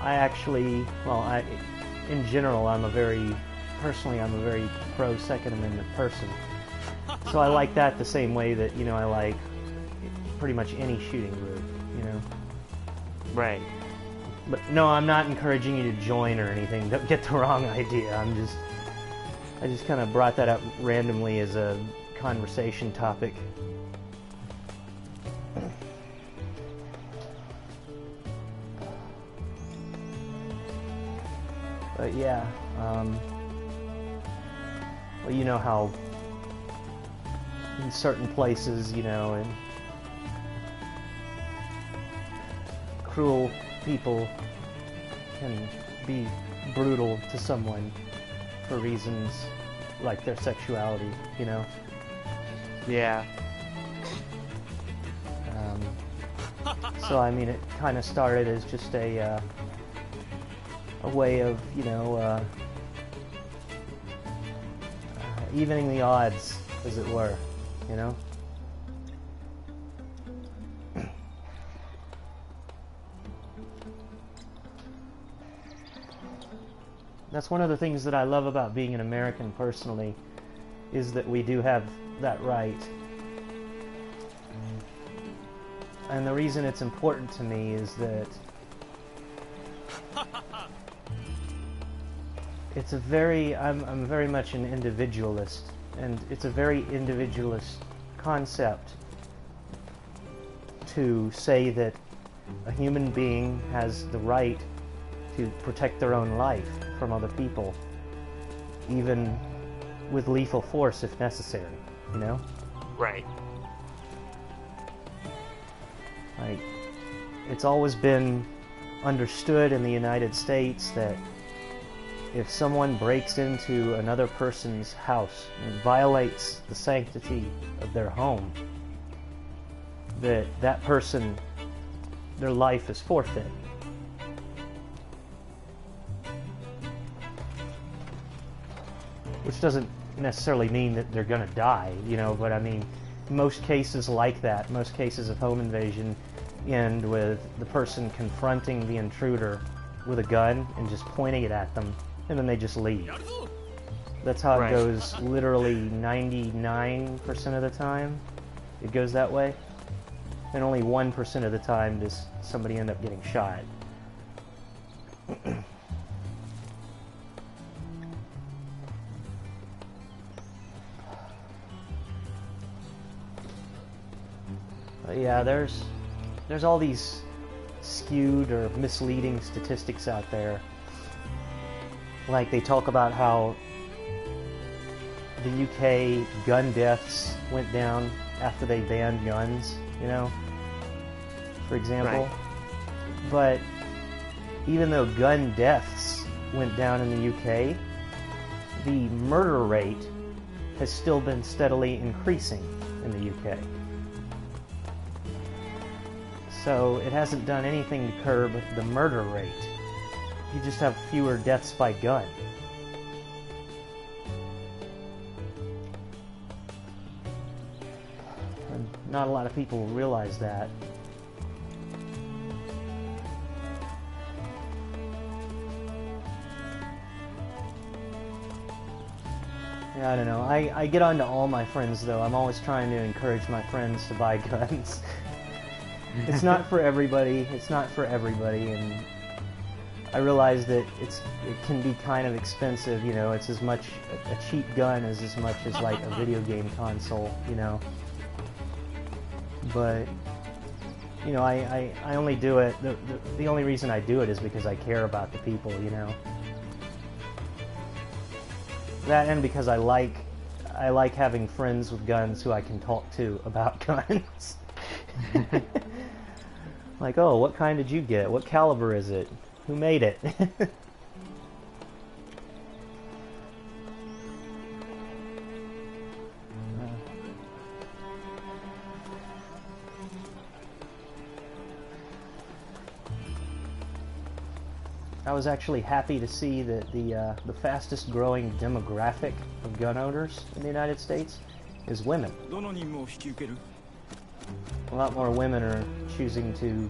I actually, well, in general, I'm a very pro Second Amendment person. So I like that the same way that, you know, I like pretty much any shooting group, you know? Right. But no, I'm not encouraging you to join or anything. Don't get the wrong idea. I just kind of brought that up randomly as a conversation topic. But yeah, well, you know how in certain places, you know, and cruel people can be brutal to someone for reasons like their sexuality, you know? Yeah. So I mean, it kind of started as just a way of, you know, evening the odds, as it were, you know? That's one of the things that I love about being an American personally, is that we do have that right. And the reason it's important to me is that it's a very, I'm very much an individualist, and it's a very individualist concept to say that a human being has the right to protect their own life from other people, even with lethal force if necessary, you know? Right. Like, it's always been understood in the United States that if someone breaks into another person's house and violates the sanctity of their home, that person, their life is forfeit. Which doesn't necessarily mean that they're gonna die, you know, but I mean, most cases like that, most cases of home invasion end with the person confronting the intruder with a gun and just pointing it at them, and then they just leave. That's how it goes literally 99% of the time. It goes that way. And only 1% of the time does somebody end up getting shot. But yeah, there's all these skewed or misleading statistics out there. Like, they talk about how the UK gun deaths went down after they banned guns, you know, for example. Right. But even though gun deaths went down in the UK, the murder rate has still been steadily increasing in the UK. So it hasn't done anything to curb the murder rate. You just have fewer deaths by gun. And not a lot of people realize that. Yeah, I don't know. I get on to all my friends, though. I'm always trying to encourage my friends to buy guns. It's not for everybody. It's not for everybody, and I realized that it can be kind of expensive, you know. It's as much a cheap gun as much as like a video game console, you know. But you know, I only do it. The only reason I do it is because I care about the people, you know. That and because I like having friends with guns who I can talk to about guns. Like, oh, what kind did you get? What caliber is it? Who made it? I was actually happy to see that the fastest growing demographic of gun owners in the United States is women. A lot more women are choosing to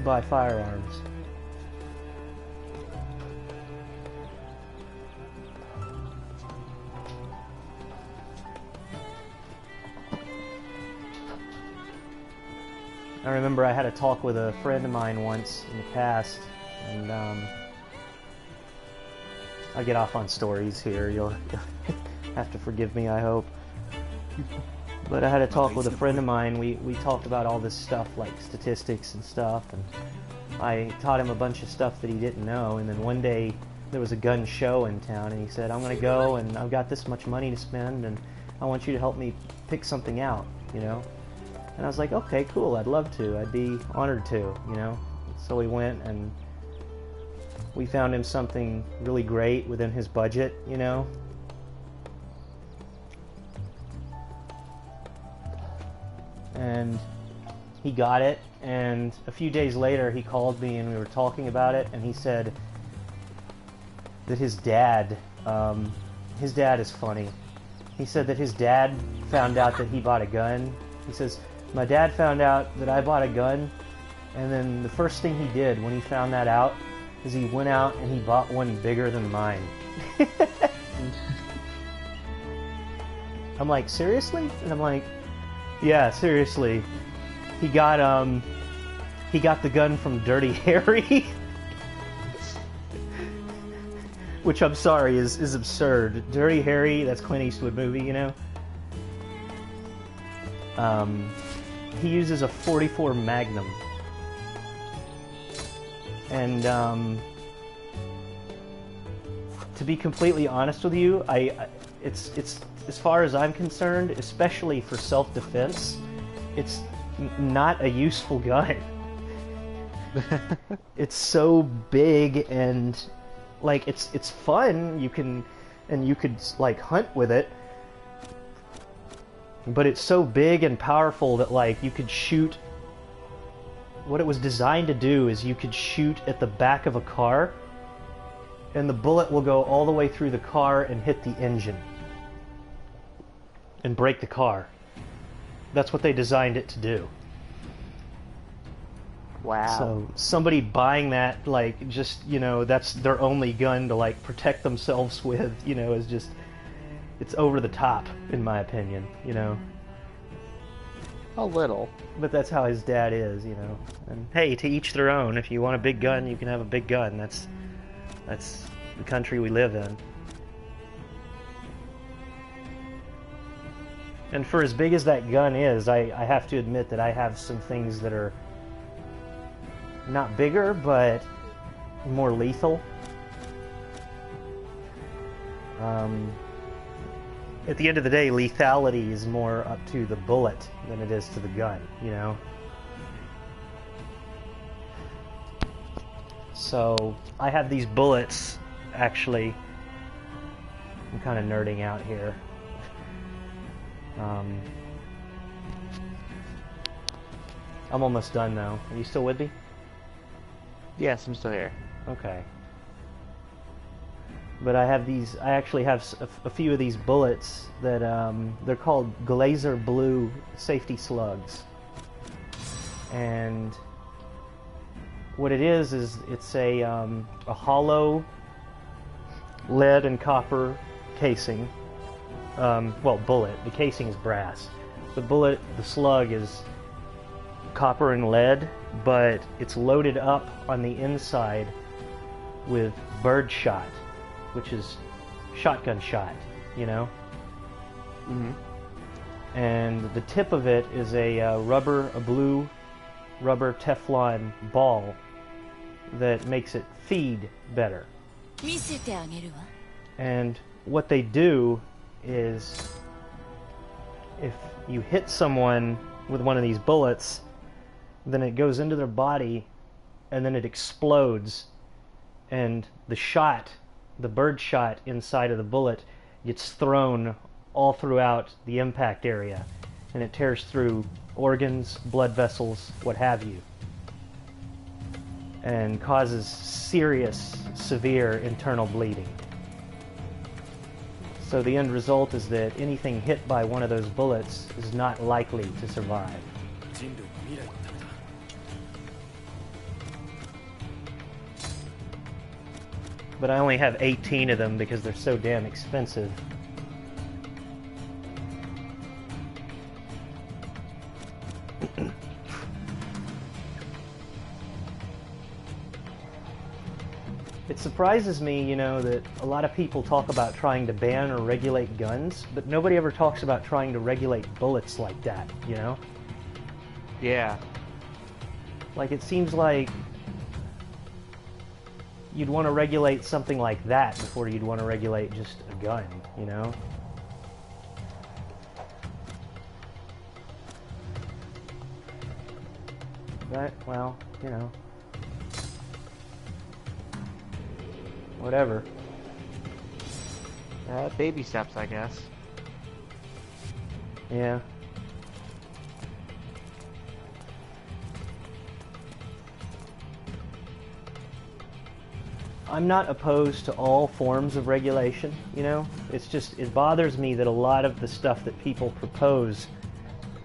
buy firearms. I remember I had a talk with a friend of mine once in the past, and I'll get off on stories here. You'll have to forgive me, I hope. But I had a talk with a friend of mine. We talked about all this stuff, like statistics and stuff, and I taught him a bunch of stuff that he didn't know. And then one day there was a gun show in town, and he said, I'm going to go, and I've got this much money to spend, and I want you to help me pick something out, you know? And I was like, okay, cool, I'd love to. I'd be honored to, you know? So we went, and we found him something really great within his budget, you know? And he got it, and a few days later he called me and we were talking about it, and he said that his dad is funny. He said that his dad found out that he bought a gun. He says, my dad found out that I bought a gun, and then the first thing he did when he found that out is he went out and he bought one bigger than mine. I'm like, seriously? And I'm like, yeah, seriously. He got the gun from Dirty Harry. Which, I'm sorry, is absurd. Dirty Harry, that's Clint Eastwood movie, you know? He uses a .44 Magnum. And, to be completely honest with you, it's as far as I'm concerned, especially for self-defense, it's not a useful gun. It's so big and like it's fun. You could like hunt with it, but it's so big and powerful that like you could shoot. What it was designed to do is you could shoot at the back of a car, and the bullet will go all the way through the car and hit the engine and break the car. That's what they designed it to do. Wow. So somebody buying that, like, just, you know, that's their only gun to, like, protect themselves with, you know, is just, it's over the top, in my opinion, you know. A little. But that's how his dad is, you know. And hey, to each their own. If you want a big gun, you can have a big gun. That's the country we live in. And for as big as that gun is, I have to admit that I have some things that are not bigger, but more lethal. At the end of the day, lethality is more up to the bullet than it is to the gun, you know? So, I have these bullets, actually. I'm kind of nerding out here. I'm almost done now. Are you still with me? Yes, I'm still here. Okay. But I have these, I actually have a few of these bullets that, they're called Glazer Blue Safety Slugs. And what it is it's a hollow lead and copper casing. Well, bullet. The casing is brass. The bullet, the slug is copper and lead, but it's loaded up on the inside with bird shot, which is shotgun shot, you know? Mm-hmm. And the tip of it is a blue rubber Teflon ball that makes it feed better. And what they do is, if you hit someone with one of these bullets, then it goes into their body and then it explodes, and the shot, the bird shot inside of the bullet, gets thrown all throughout the impact area, and it tears through organs, blood vessels, what have you, and causes serious, severe internal bleeding. So the end result is that anything hit by one of those bullets is not likely to survive. But I only have 18 of them because they're so damn expensive. It surprises me, you know, that a lot of people talk about trying to ban or regulate guns, but nobody ever talks about trying to regulate bullets like that, you know? Yeah. Like, it seems like you'd want to regulate something like that before you'd want to regulate just a gun, you know? But, well, you know. Whatever. Baby steps, I guess. Yeah. I'm not opposed to all forms of regulation, you know? It's just, it bothers me that a lot of the stuff that people propose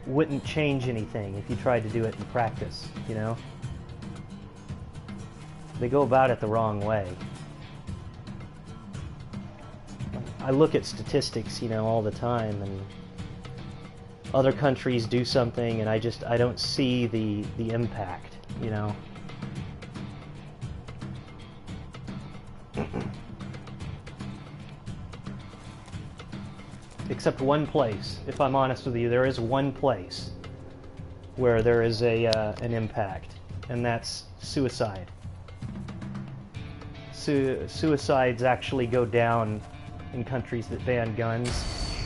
wouldn't change anything if you tried to do it in practice, you know? They go about it the wrong way. I look at statistics, you know, all the time, and other countries do something, and I don't see the impact, you know? Except one place, if I'm honest with you, there is one place where there is an impact, and that's suicide. Suicides actually go down in countries that ban guns,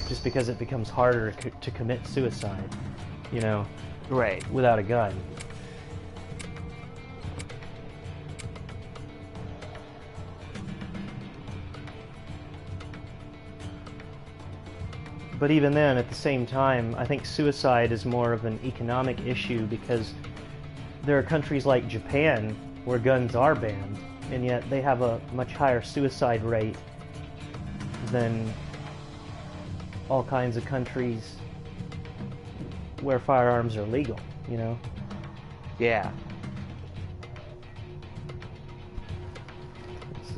just because it becomes harder to commit suicide, you know, right, without a gun. But even then, at the same time, I think suicide is more of an economic issue, because there are countries like Japan where guns are banned, and yet they have a much higher suicide rate than all kinds of countries where firearms are legal, you know? Yeah.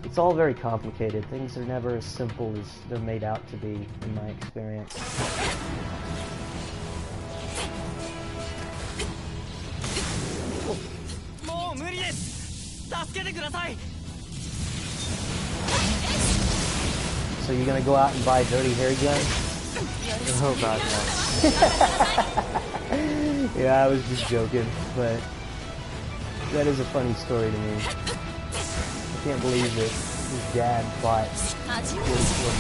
It's all very complicated. Things are never as simple as they're made out to be, in my experience. So you're gonna go out and buy a dirty hairy gun? Oh god, no. Yeah, I was just joking, but that is a funny story to me. I can't believe that his dad bought 44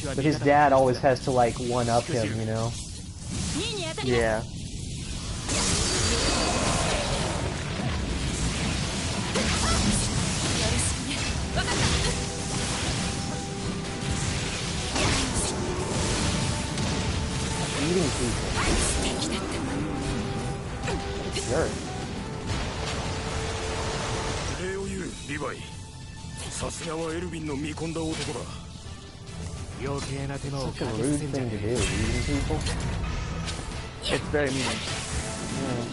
Magnum. But his dad always has to, like, one-up him, you know? Yeah. Eating people. Sure. Such a rude thing to do, eating people. It's very mean. Yeah.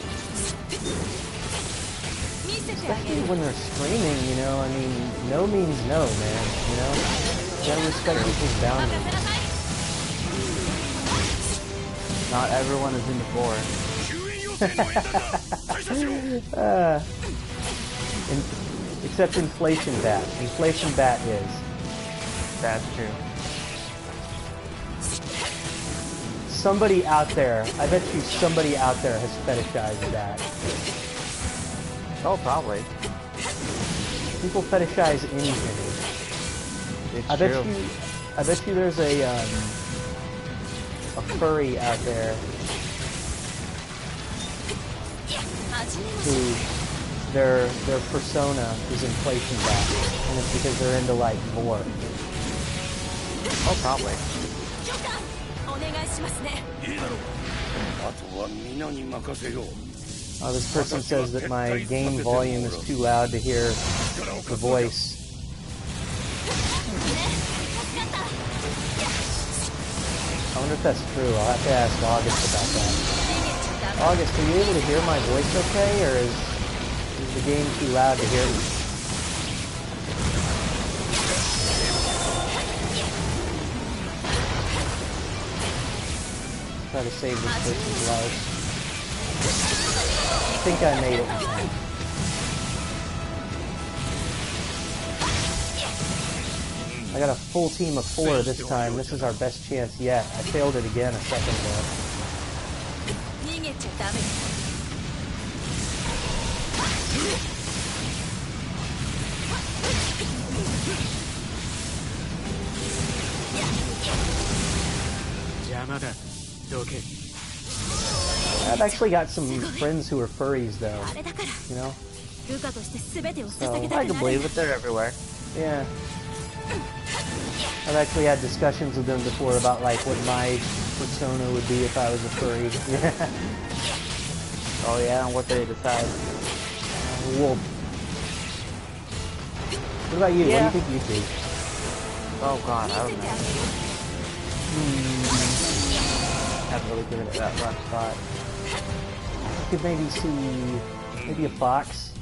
Especially when they're screaming, you know, I mean, no means no, man, you know? You gotta respect people's boundaries. Not everyone is into four. Except Inflation Bat. Inflation Bat is. That's true. Somebody out there, I bet you somebody out there has fetishized that. Oh, probably. People fetishize anything. It's I true. bet you there's a furry out there who their persona is Inflation Bat, and it's because they're into like vor. Oh, probably. Oh, this person says that my game volume is too loud to hear the voice. I wonder if that's true. I'll have to ask August about that. August, are you able to hear my voice okay, or is the game too loud to hear me? Try to save this person's life. I think I made it in time. I got a full team of 4 this time. This is our best chance yet. I failed it again a second ago. I've actually got some friends who are furries, though. You know? So, I can believe it. They're everywhere. yeah. I've actually had discussions with them before about, like, what my persona would be if I was a furry. Oh, yeah, and what they decide. Wolf. What about you? Yeah. What do you think you'd be? Oh, God, I don't know. I'm really good at that last spot. I could maybe see... maybe a fox.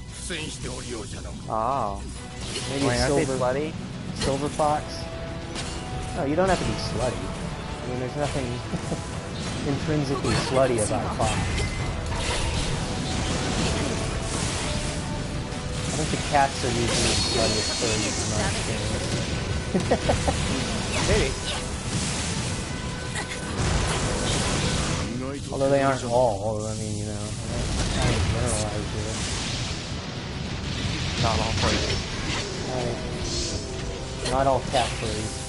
Oh. Maybe Wait, a aren't they silver... slutty? silver fox. No, you don't have to be slutty. I mean, there's nothing intrinsically slutty about fox. I think the cats are usually the sluttiest furries in my experience. Maybe. Although they aren't all, I mean, you know, I'm trying to generalize here. Not all furries. Not all cat furries.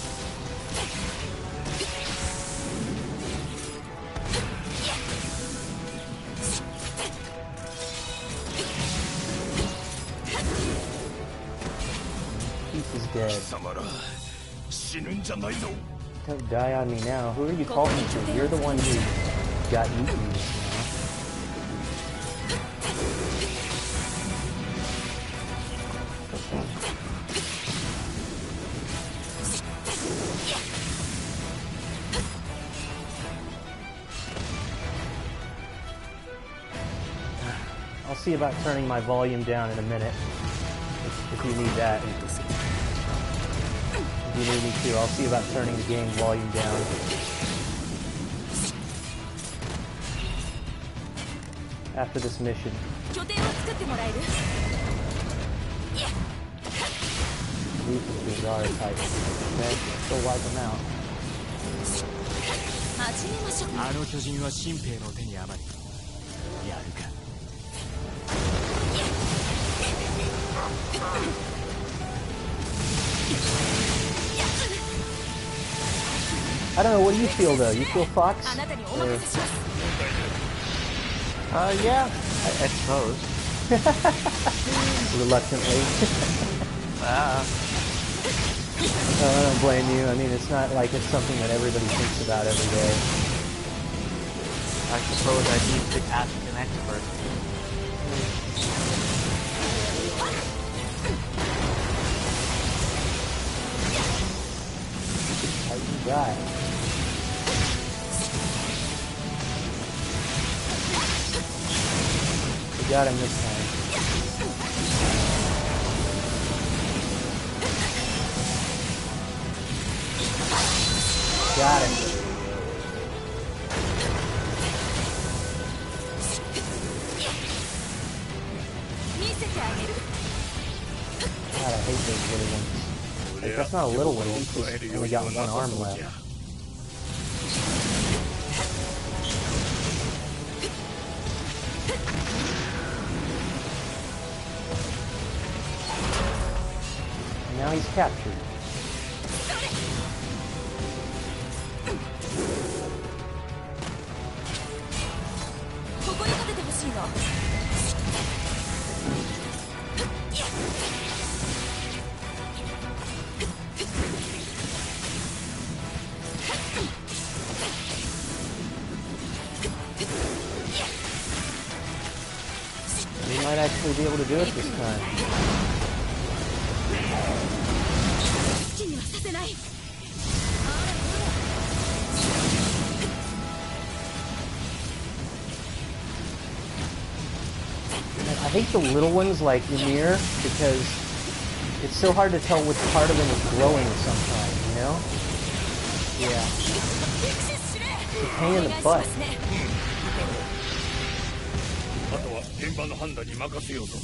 Peace is dead. Don't die on me now. Who are you talking to? You're the one who got eaten just now. I'll see about turning my volume down in a minute, if you need that. If you need me to, I'll see about turning the game volume down. After this mission. These bizarre types. Okay, go wipe them out. I don't know, what do you feel though? You feel Fox? Or... yeah, I suppose. Reluctantly. I don't blame you. I mean, it's not like it's something that everybody thinks about every day. I suppose I need to ask an expert. How you die? We got him this time. Got him. Like, that's not a little one. He's just only got one arm left. And now he's captured. We might actually be able to do it this time. I hate the little ones like Ymir because it's so hard to tell which part of them is glowing sometimes, you know? Yeah. It's a pain in the butt. あとは現場の判断に任せようぞ。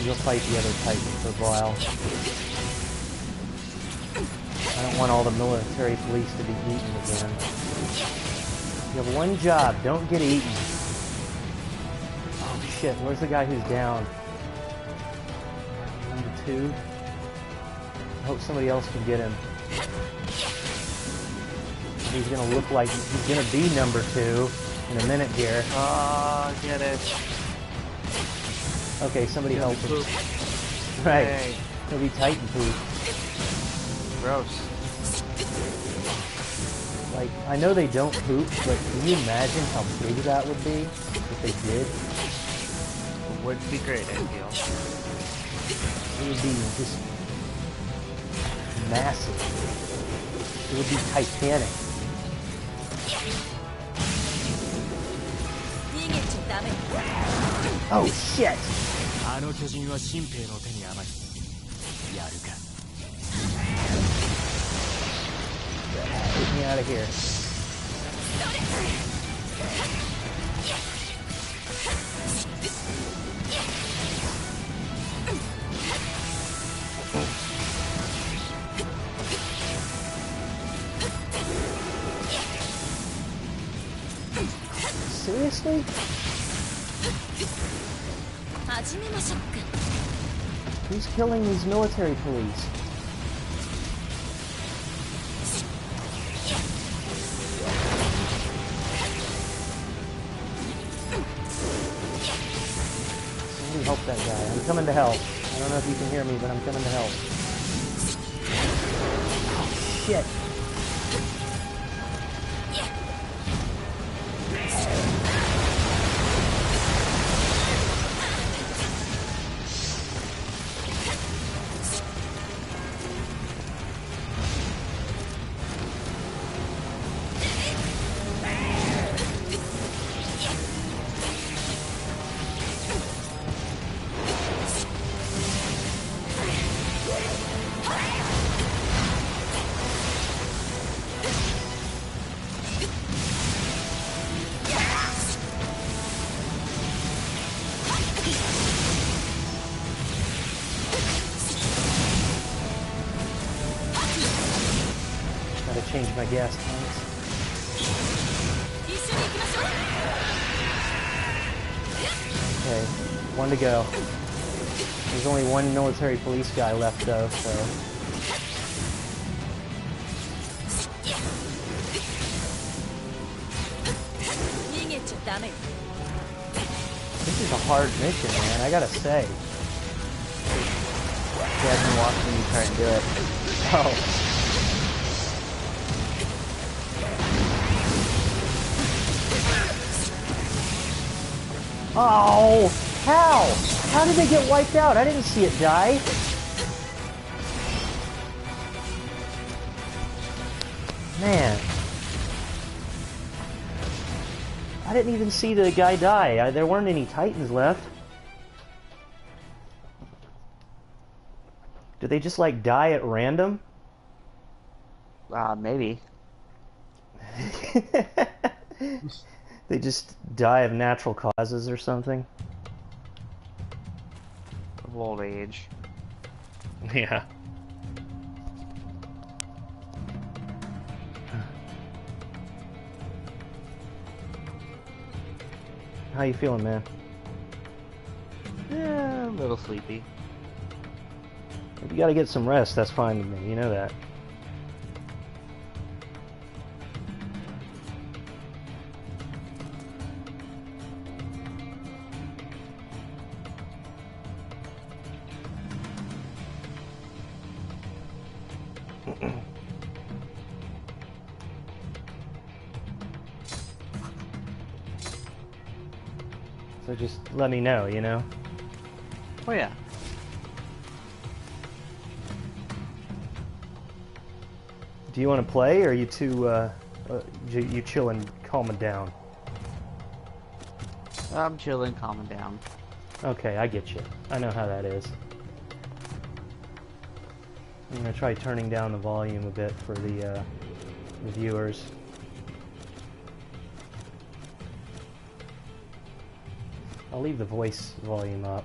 You'll fight the other Titan for a while. I don't want all the military police to be eaten again. You have one job, don't get eaten. Oh shit, where's the guy who's down? Number 2? I hope somebody else can get him. He's gonna look like he's gonna be number 2 in a minute here. Oh, get it. Okay, somebody help him. Poop. Right. Hey. He'll be Titan poop. Gross. Like, I know they don't poop, but can you imagine how big that would be if they did? It would be great, I feel. It would be just massive. It would be Titanic. Oh shit! あの巨人は新兵の手に甘い。やるか。Get me out of here. Seriously? Who's killing these military police? Somebody help that guy. I'm coming to help. I don't know if you can hear me, but I'm coming to help. Oh, shit. Change my gas tanks. Okay, one to go. There's only one military police guy left though, so... This is a hard mission, man, I gotta say. Yeah, I've been watching you try and do it. Oh. Oh, how? How did they get wiped out? I didn't see it die. Man. I didn't even see the guy die. There weren't any Titans left. Did they just, like, die at random? Maybe. They just die of natural causes or something? Of old age. Yeah. How you feeling, man? Yeah, a little sleepy. If you gotta get some rest, that's fine with me. You know that. So just let me know, you know? Oh yeah. Do you want to play, or are you too, you chilling, calming down? I'm chilling, calming down. Okay, I get you. I know how that is. I'm gonna try turning down the volume a bit for the viewers. I'll leave the voice volume up.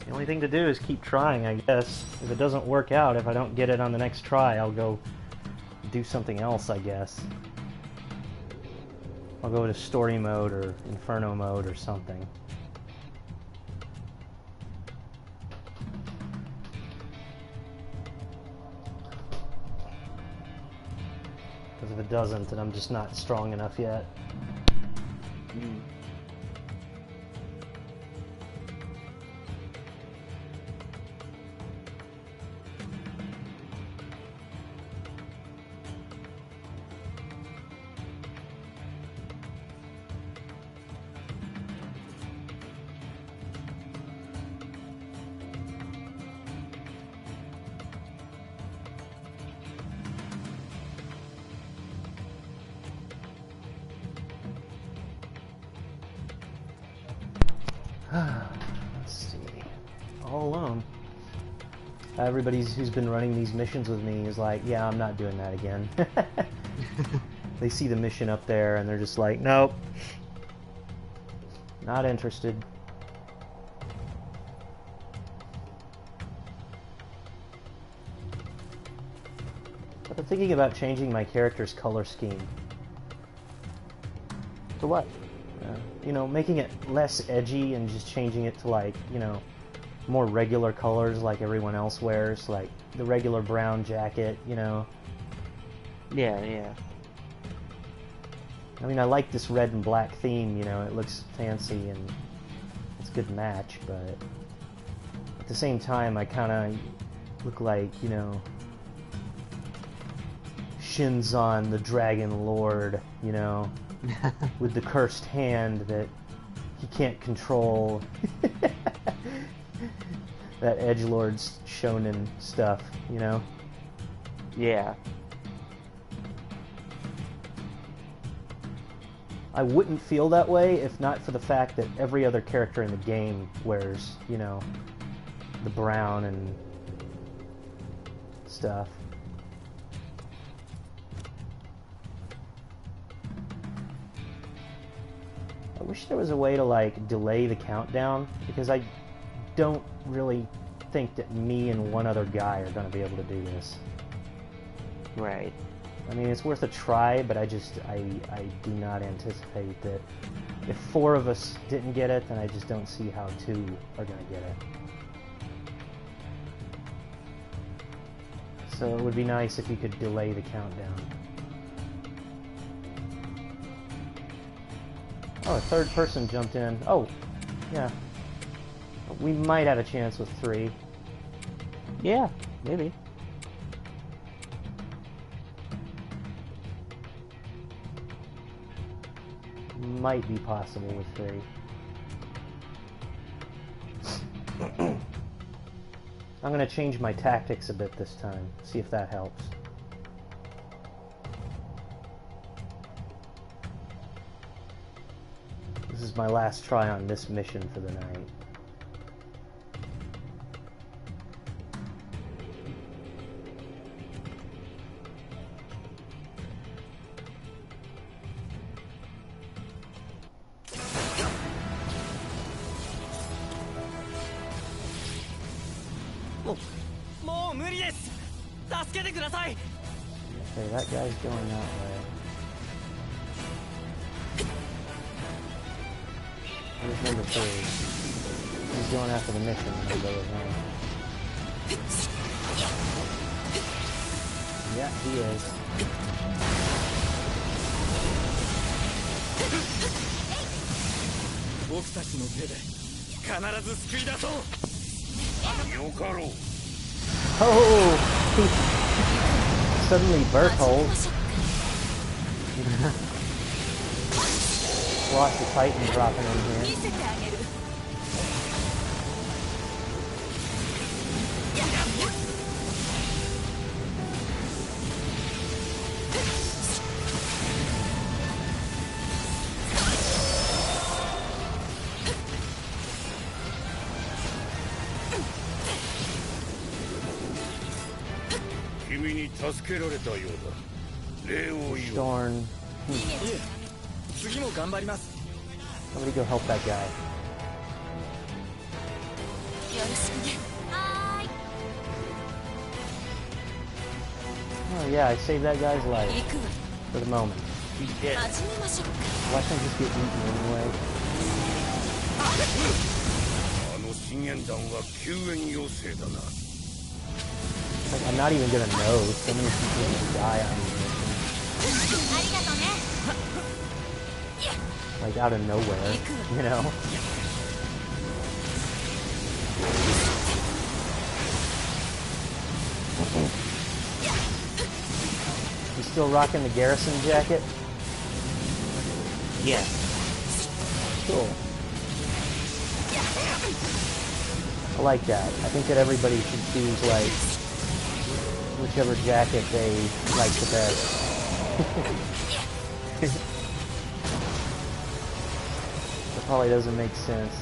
The only thing to do is keep trying, I guess. If it doesn't work out, if I don't get it on the next try, I'll go do something else, I guess. I'll go to story mode or inferno mode or something. Because if it doesn't, then I'm just not strong enough yet. Let's see. All alone. Everybody who's been running these missions with me is like, yeah, I'm not doing that again. They see the mission up there and they're just like, nope. Not interested. But I'm thinking about changing my character's color scheme. To what? You know, making it less edgy and just changing it to, like, you know, more regular colors like everyone else wears, like the regular brown jacket, you know. Yeah, yeah. I mean, I like this red and black theme, you know, it looks fancy and it's a good match, but at the same time, I kind of look like, you know, Shinzon, the Dragon Lord, you know, with the cursed hand that he can't control. That edgelord's shonen stuff, you know? Yeah. I wouldn't feel that way if not for the fact that every other character in the game wears, you know, the brown and stuff. I wish there was a way to, like, delay the countdown, because I don't really think that me and one other guy are going to be able to do this. Right. I mean, it's worth a try, but I do not anticipate that if 4 of us didn't get it, then I just don't see how 2 are going to get it. So it would be nice if you could delay the countdown. Oh, a 3rd person jumped in. Oh, yeah. We might have a chance with 3. Yeah, maybe. Might be possible with 3. I'm going to change my tactics a bit this time, see if that helps. This is my last try on this mission for the night. Okay, that guy's going that way. Here's number 3. He's going after the mission, and I'll go with him. Yeah, he is. Oh! Suddenly Berthold. Lots of Titan dropping in here. Storm. Somebody go help that guy. Oh yeah, I saved that guy's life. For the moment. He did. Watch him just get eaten anyway. Like, I'm not even gonna know. So many people will die on these missions. Like, out of nowhere, you know? You still rocking the garrison jacket? Yeah. Cool. I like that. I think that everybody should choose, like, whichever jacket they like the best. That probably doesn't make sense.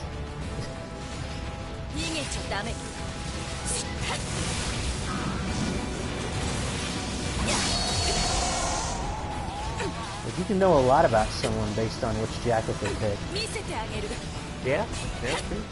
Like, you can know a lot about someone based on which jacket they pick. Yeah, that's true.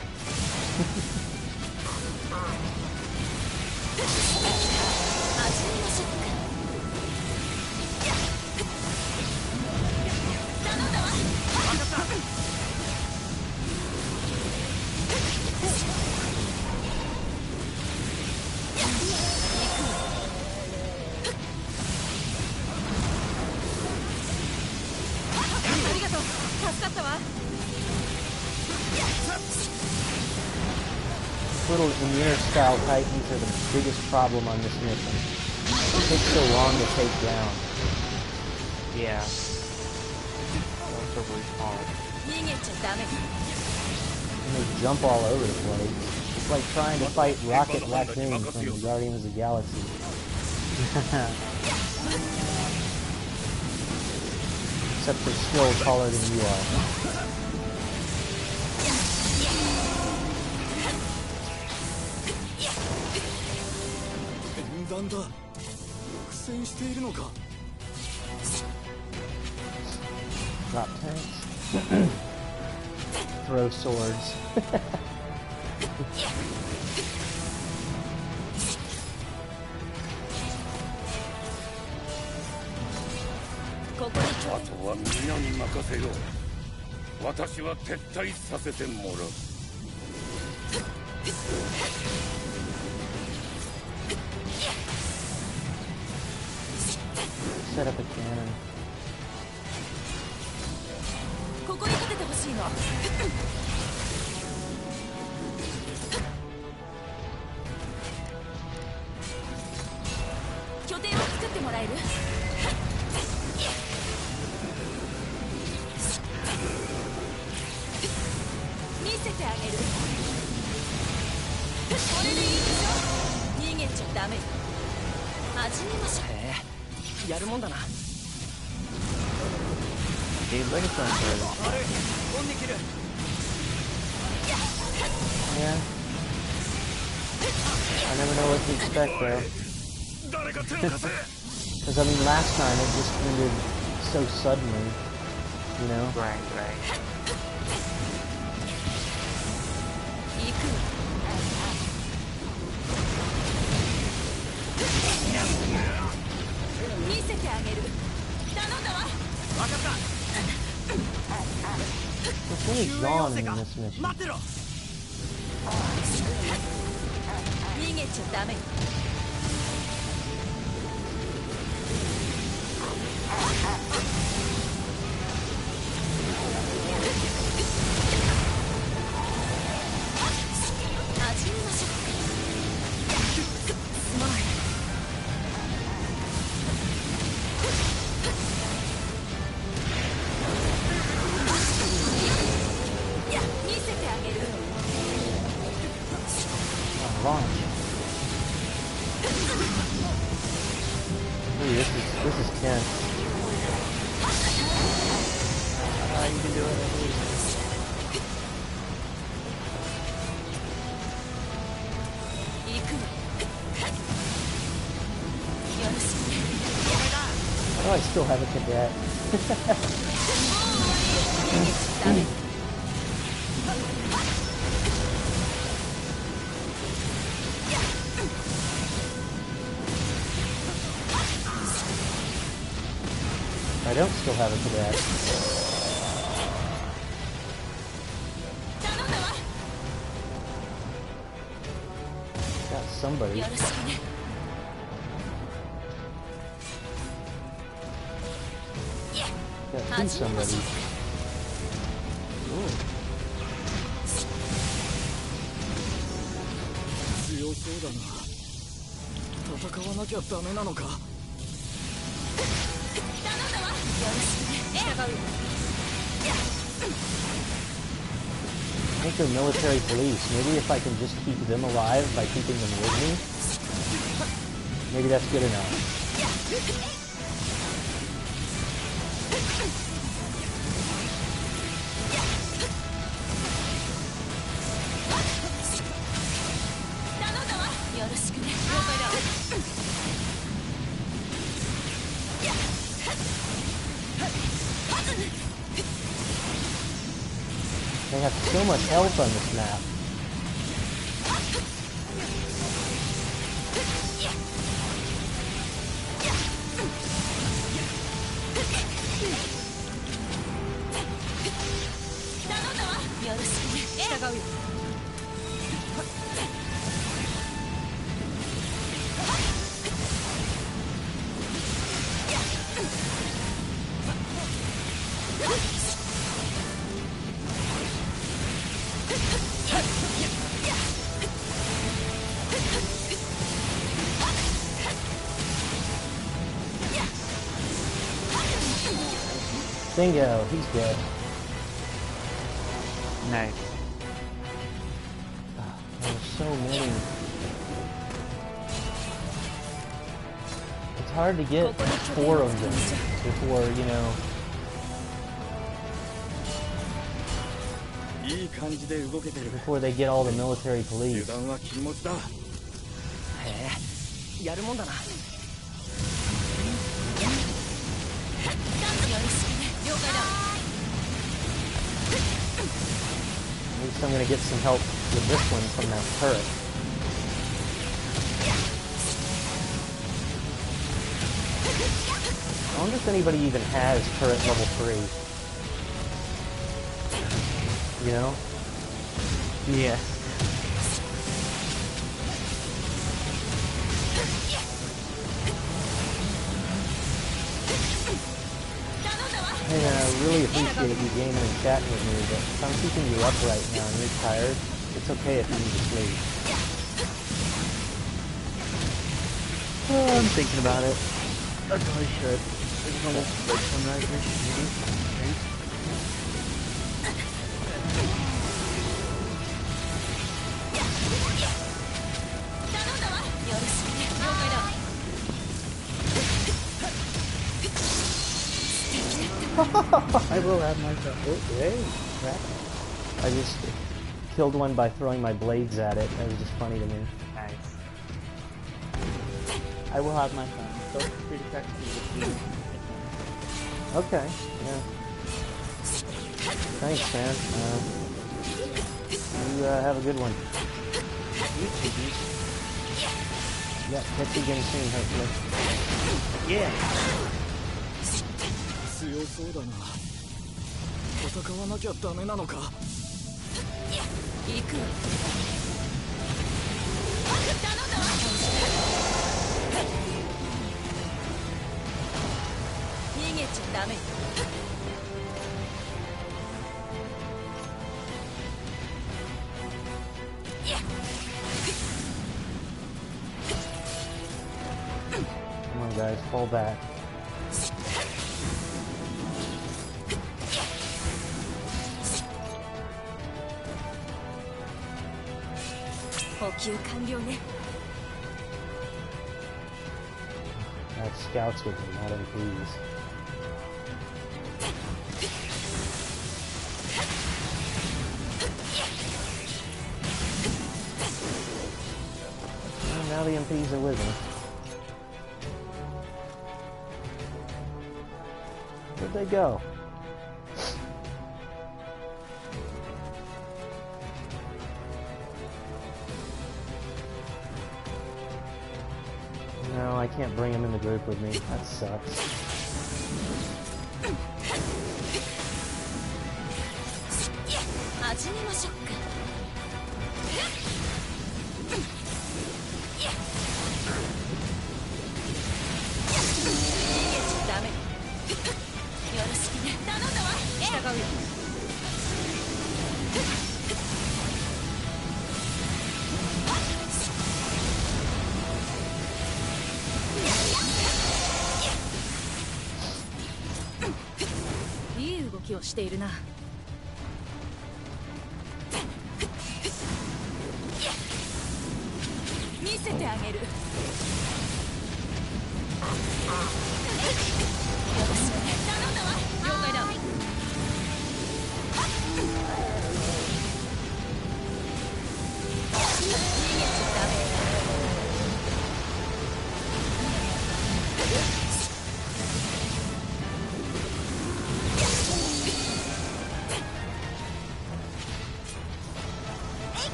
Little immunor-style Titans are the biggest problem on this mission. It takes so long to take down. Yeah. That's really hard. And they jump all over the place. It's like trying to fight Rocket Raccoon from the Guardians of the Galaxy. Except they're still taller than you are. Drop tanks. Throw swords. あとは皆に任せよう。私は撤退させてもらう。Set up a cannon. ここに立ててほしいの。拠点を作ってもらえる？見せてあげる。これでいいでしょ。逃げちゃダメ。始めましょう。へえ、やるもんだな。Dude, look at some bird. Yeah. I never know what to expect though. Because I mean, last time it just ended so suddenly, you know? Right. 見せてあげる。頼んだわ。分かった。It's really gone in this mission. 待ってろ。逃げちゃダメ。始めましょう。スマイル。Launch. Ooh, this is tense. You can do it. Oh, I still have a cadet. I don't still have a cadet. Got somebody. Got two somebody. Ooh. 強そうだな。戦わなきゃダメなのか。I think they're military police. Maybe if I can just keep them alive by keeping them with me, maybe that's good enough. They have so much health on this map. Bingo, he's dead. Nice. Oh, there's so many. It's hard to get 4 of them before, you know. Before they get all the military police. へえ、やるもんだな。At least I'm gonna get some help with this one from that turret. wonder if anybody even has turret level 3. You know? Yeah. I really appreciate you gaming and chatting with me, but if I'm keeping you up right now and you're tired, it's okay if you need to sleep. Oh, I'm thinking about it. I probably should. It's almost like sunrise-ish, maybe. I will have myself. Oh, hey, crap. I just killed one by throwing my blades at it. That was just funny to me. Nice. I will have my fun. So free to text me if you. Okay, yeah. Thanks, man. You have a good one. You too, dude. Yeah, catch you again soon, hopefully. Yeah. 強そうだな。戦わなきゃダメなのか。行く。頼んだわ。逃げちゃダメ。Come on, guys, fall back. That scouts with me, not MPs. Well, now the MPs are with me. Where'd they go? No, I can't bring him in the group with me. That sucks.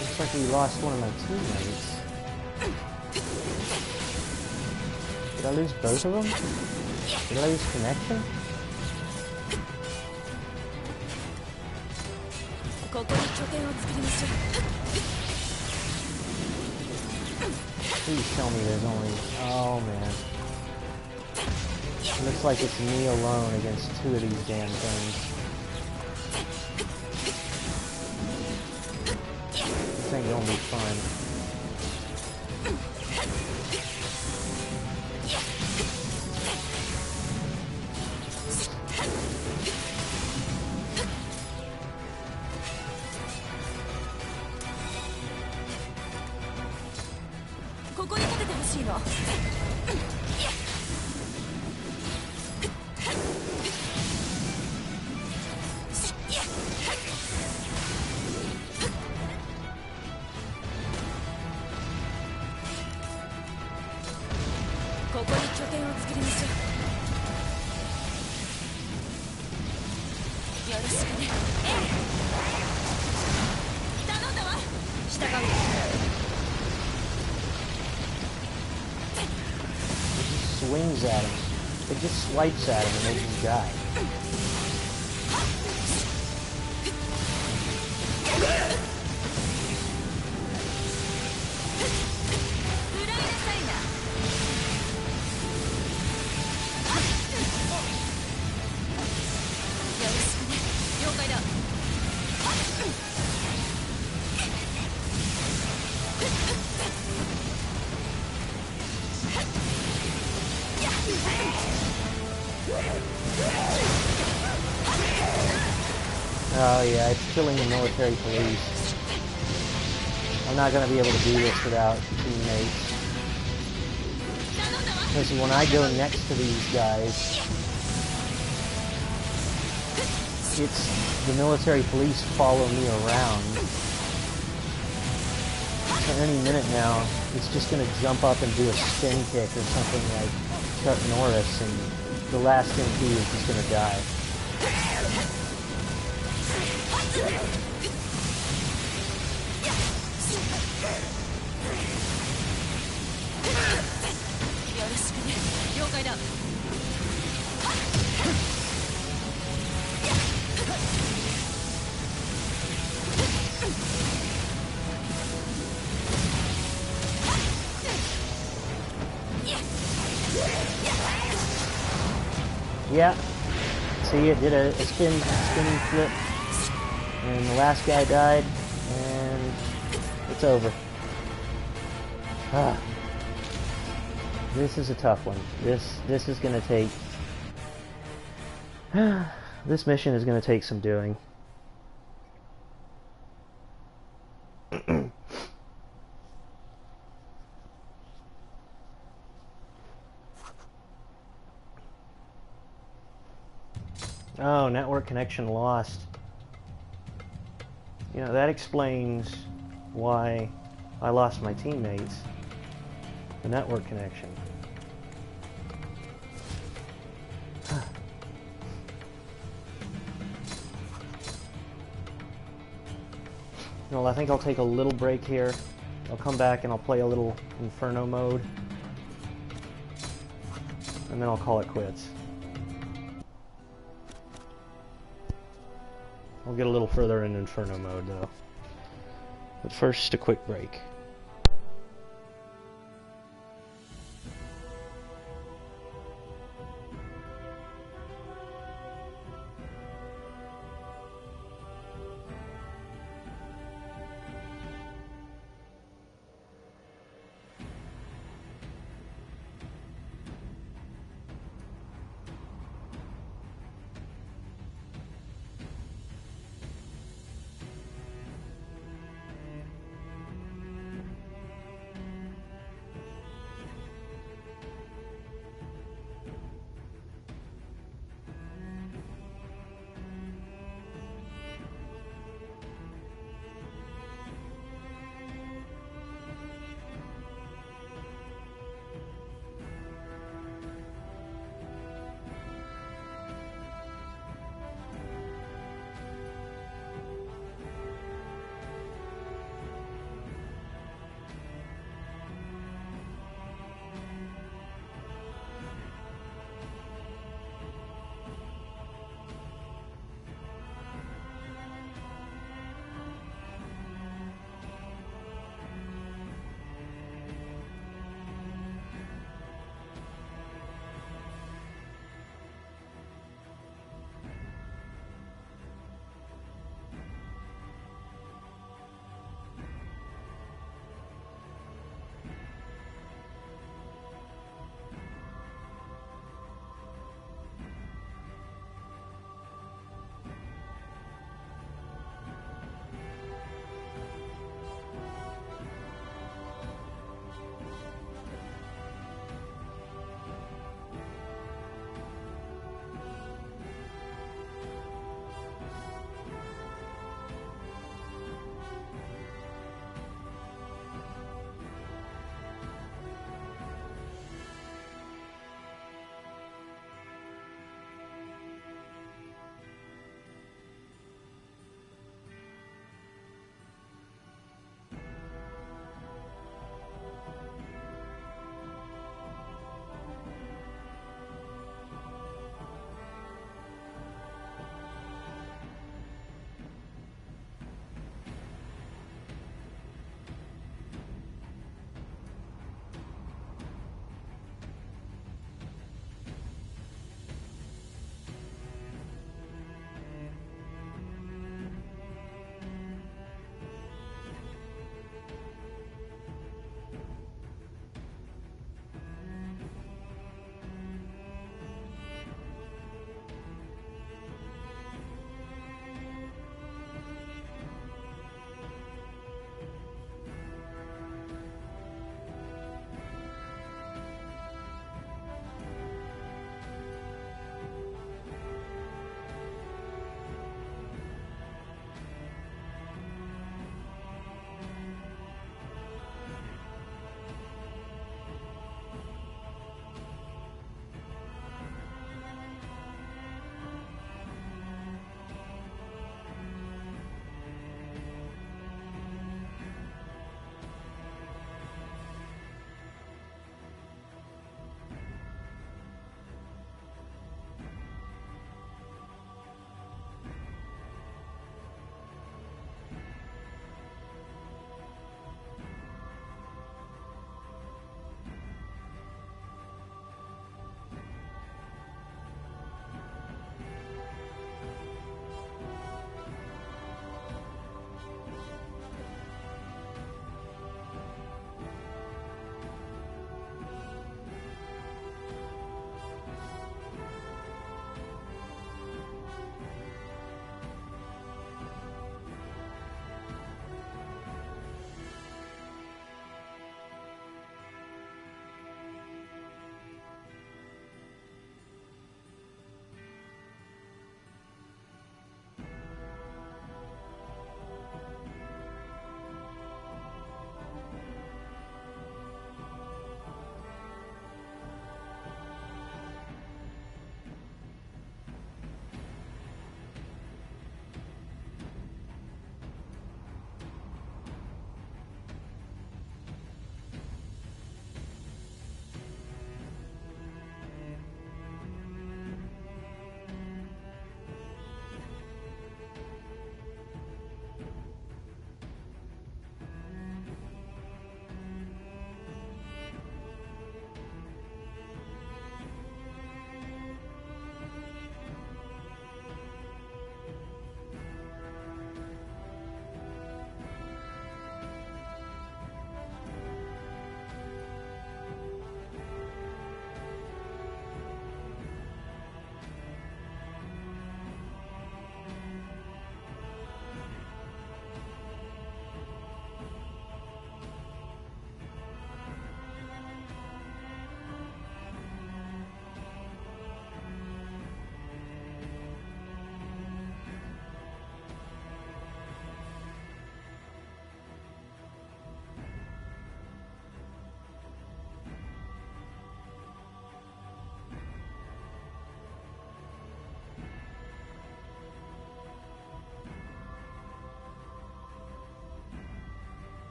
Looks like we lost one of my teammates. Did I lose both of them? Did I lose connection? Please tell me there's only... Oh, man. It looks like it's me alone against two of these damn things. This ain't gonna be fun. ここに拠点を作りましょう。よろしくね。頼んだわ。従う。Swings at him. It just swipes at him and makes him die. Oh yeah, it's killing the military police. I'm not going to be able to do this without teammates. Because when I go next to these guys, it's the military police follow me around. So any minute now, it's just going to jump up and do a spin kick or something like Chuck Norris, and the last MP is just going to die. Yeah, see, it did a spinning flip, and the last guy died, and it's over. This is a tough one. This is gonna take. This mission is gonna take some doing. Oh, network connection lost. You know, that explains why I lost my teammates. The network connection. Well, I think I'll take a little break here. I'll come back and I'll play a little Inferno mode. And then I'll call it quits. I'll get a little further in Inferno mode, though. But first, a quick break.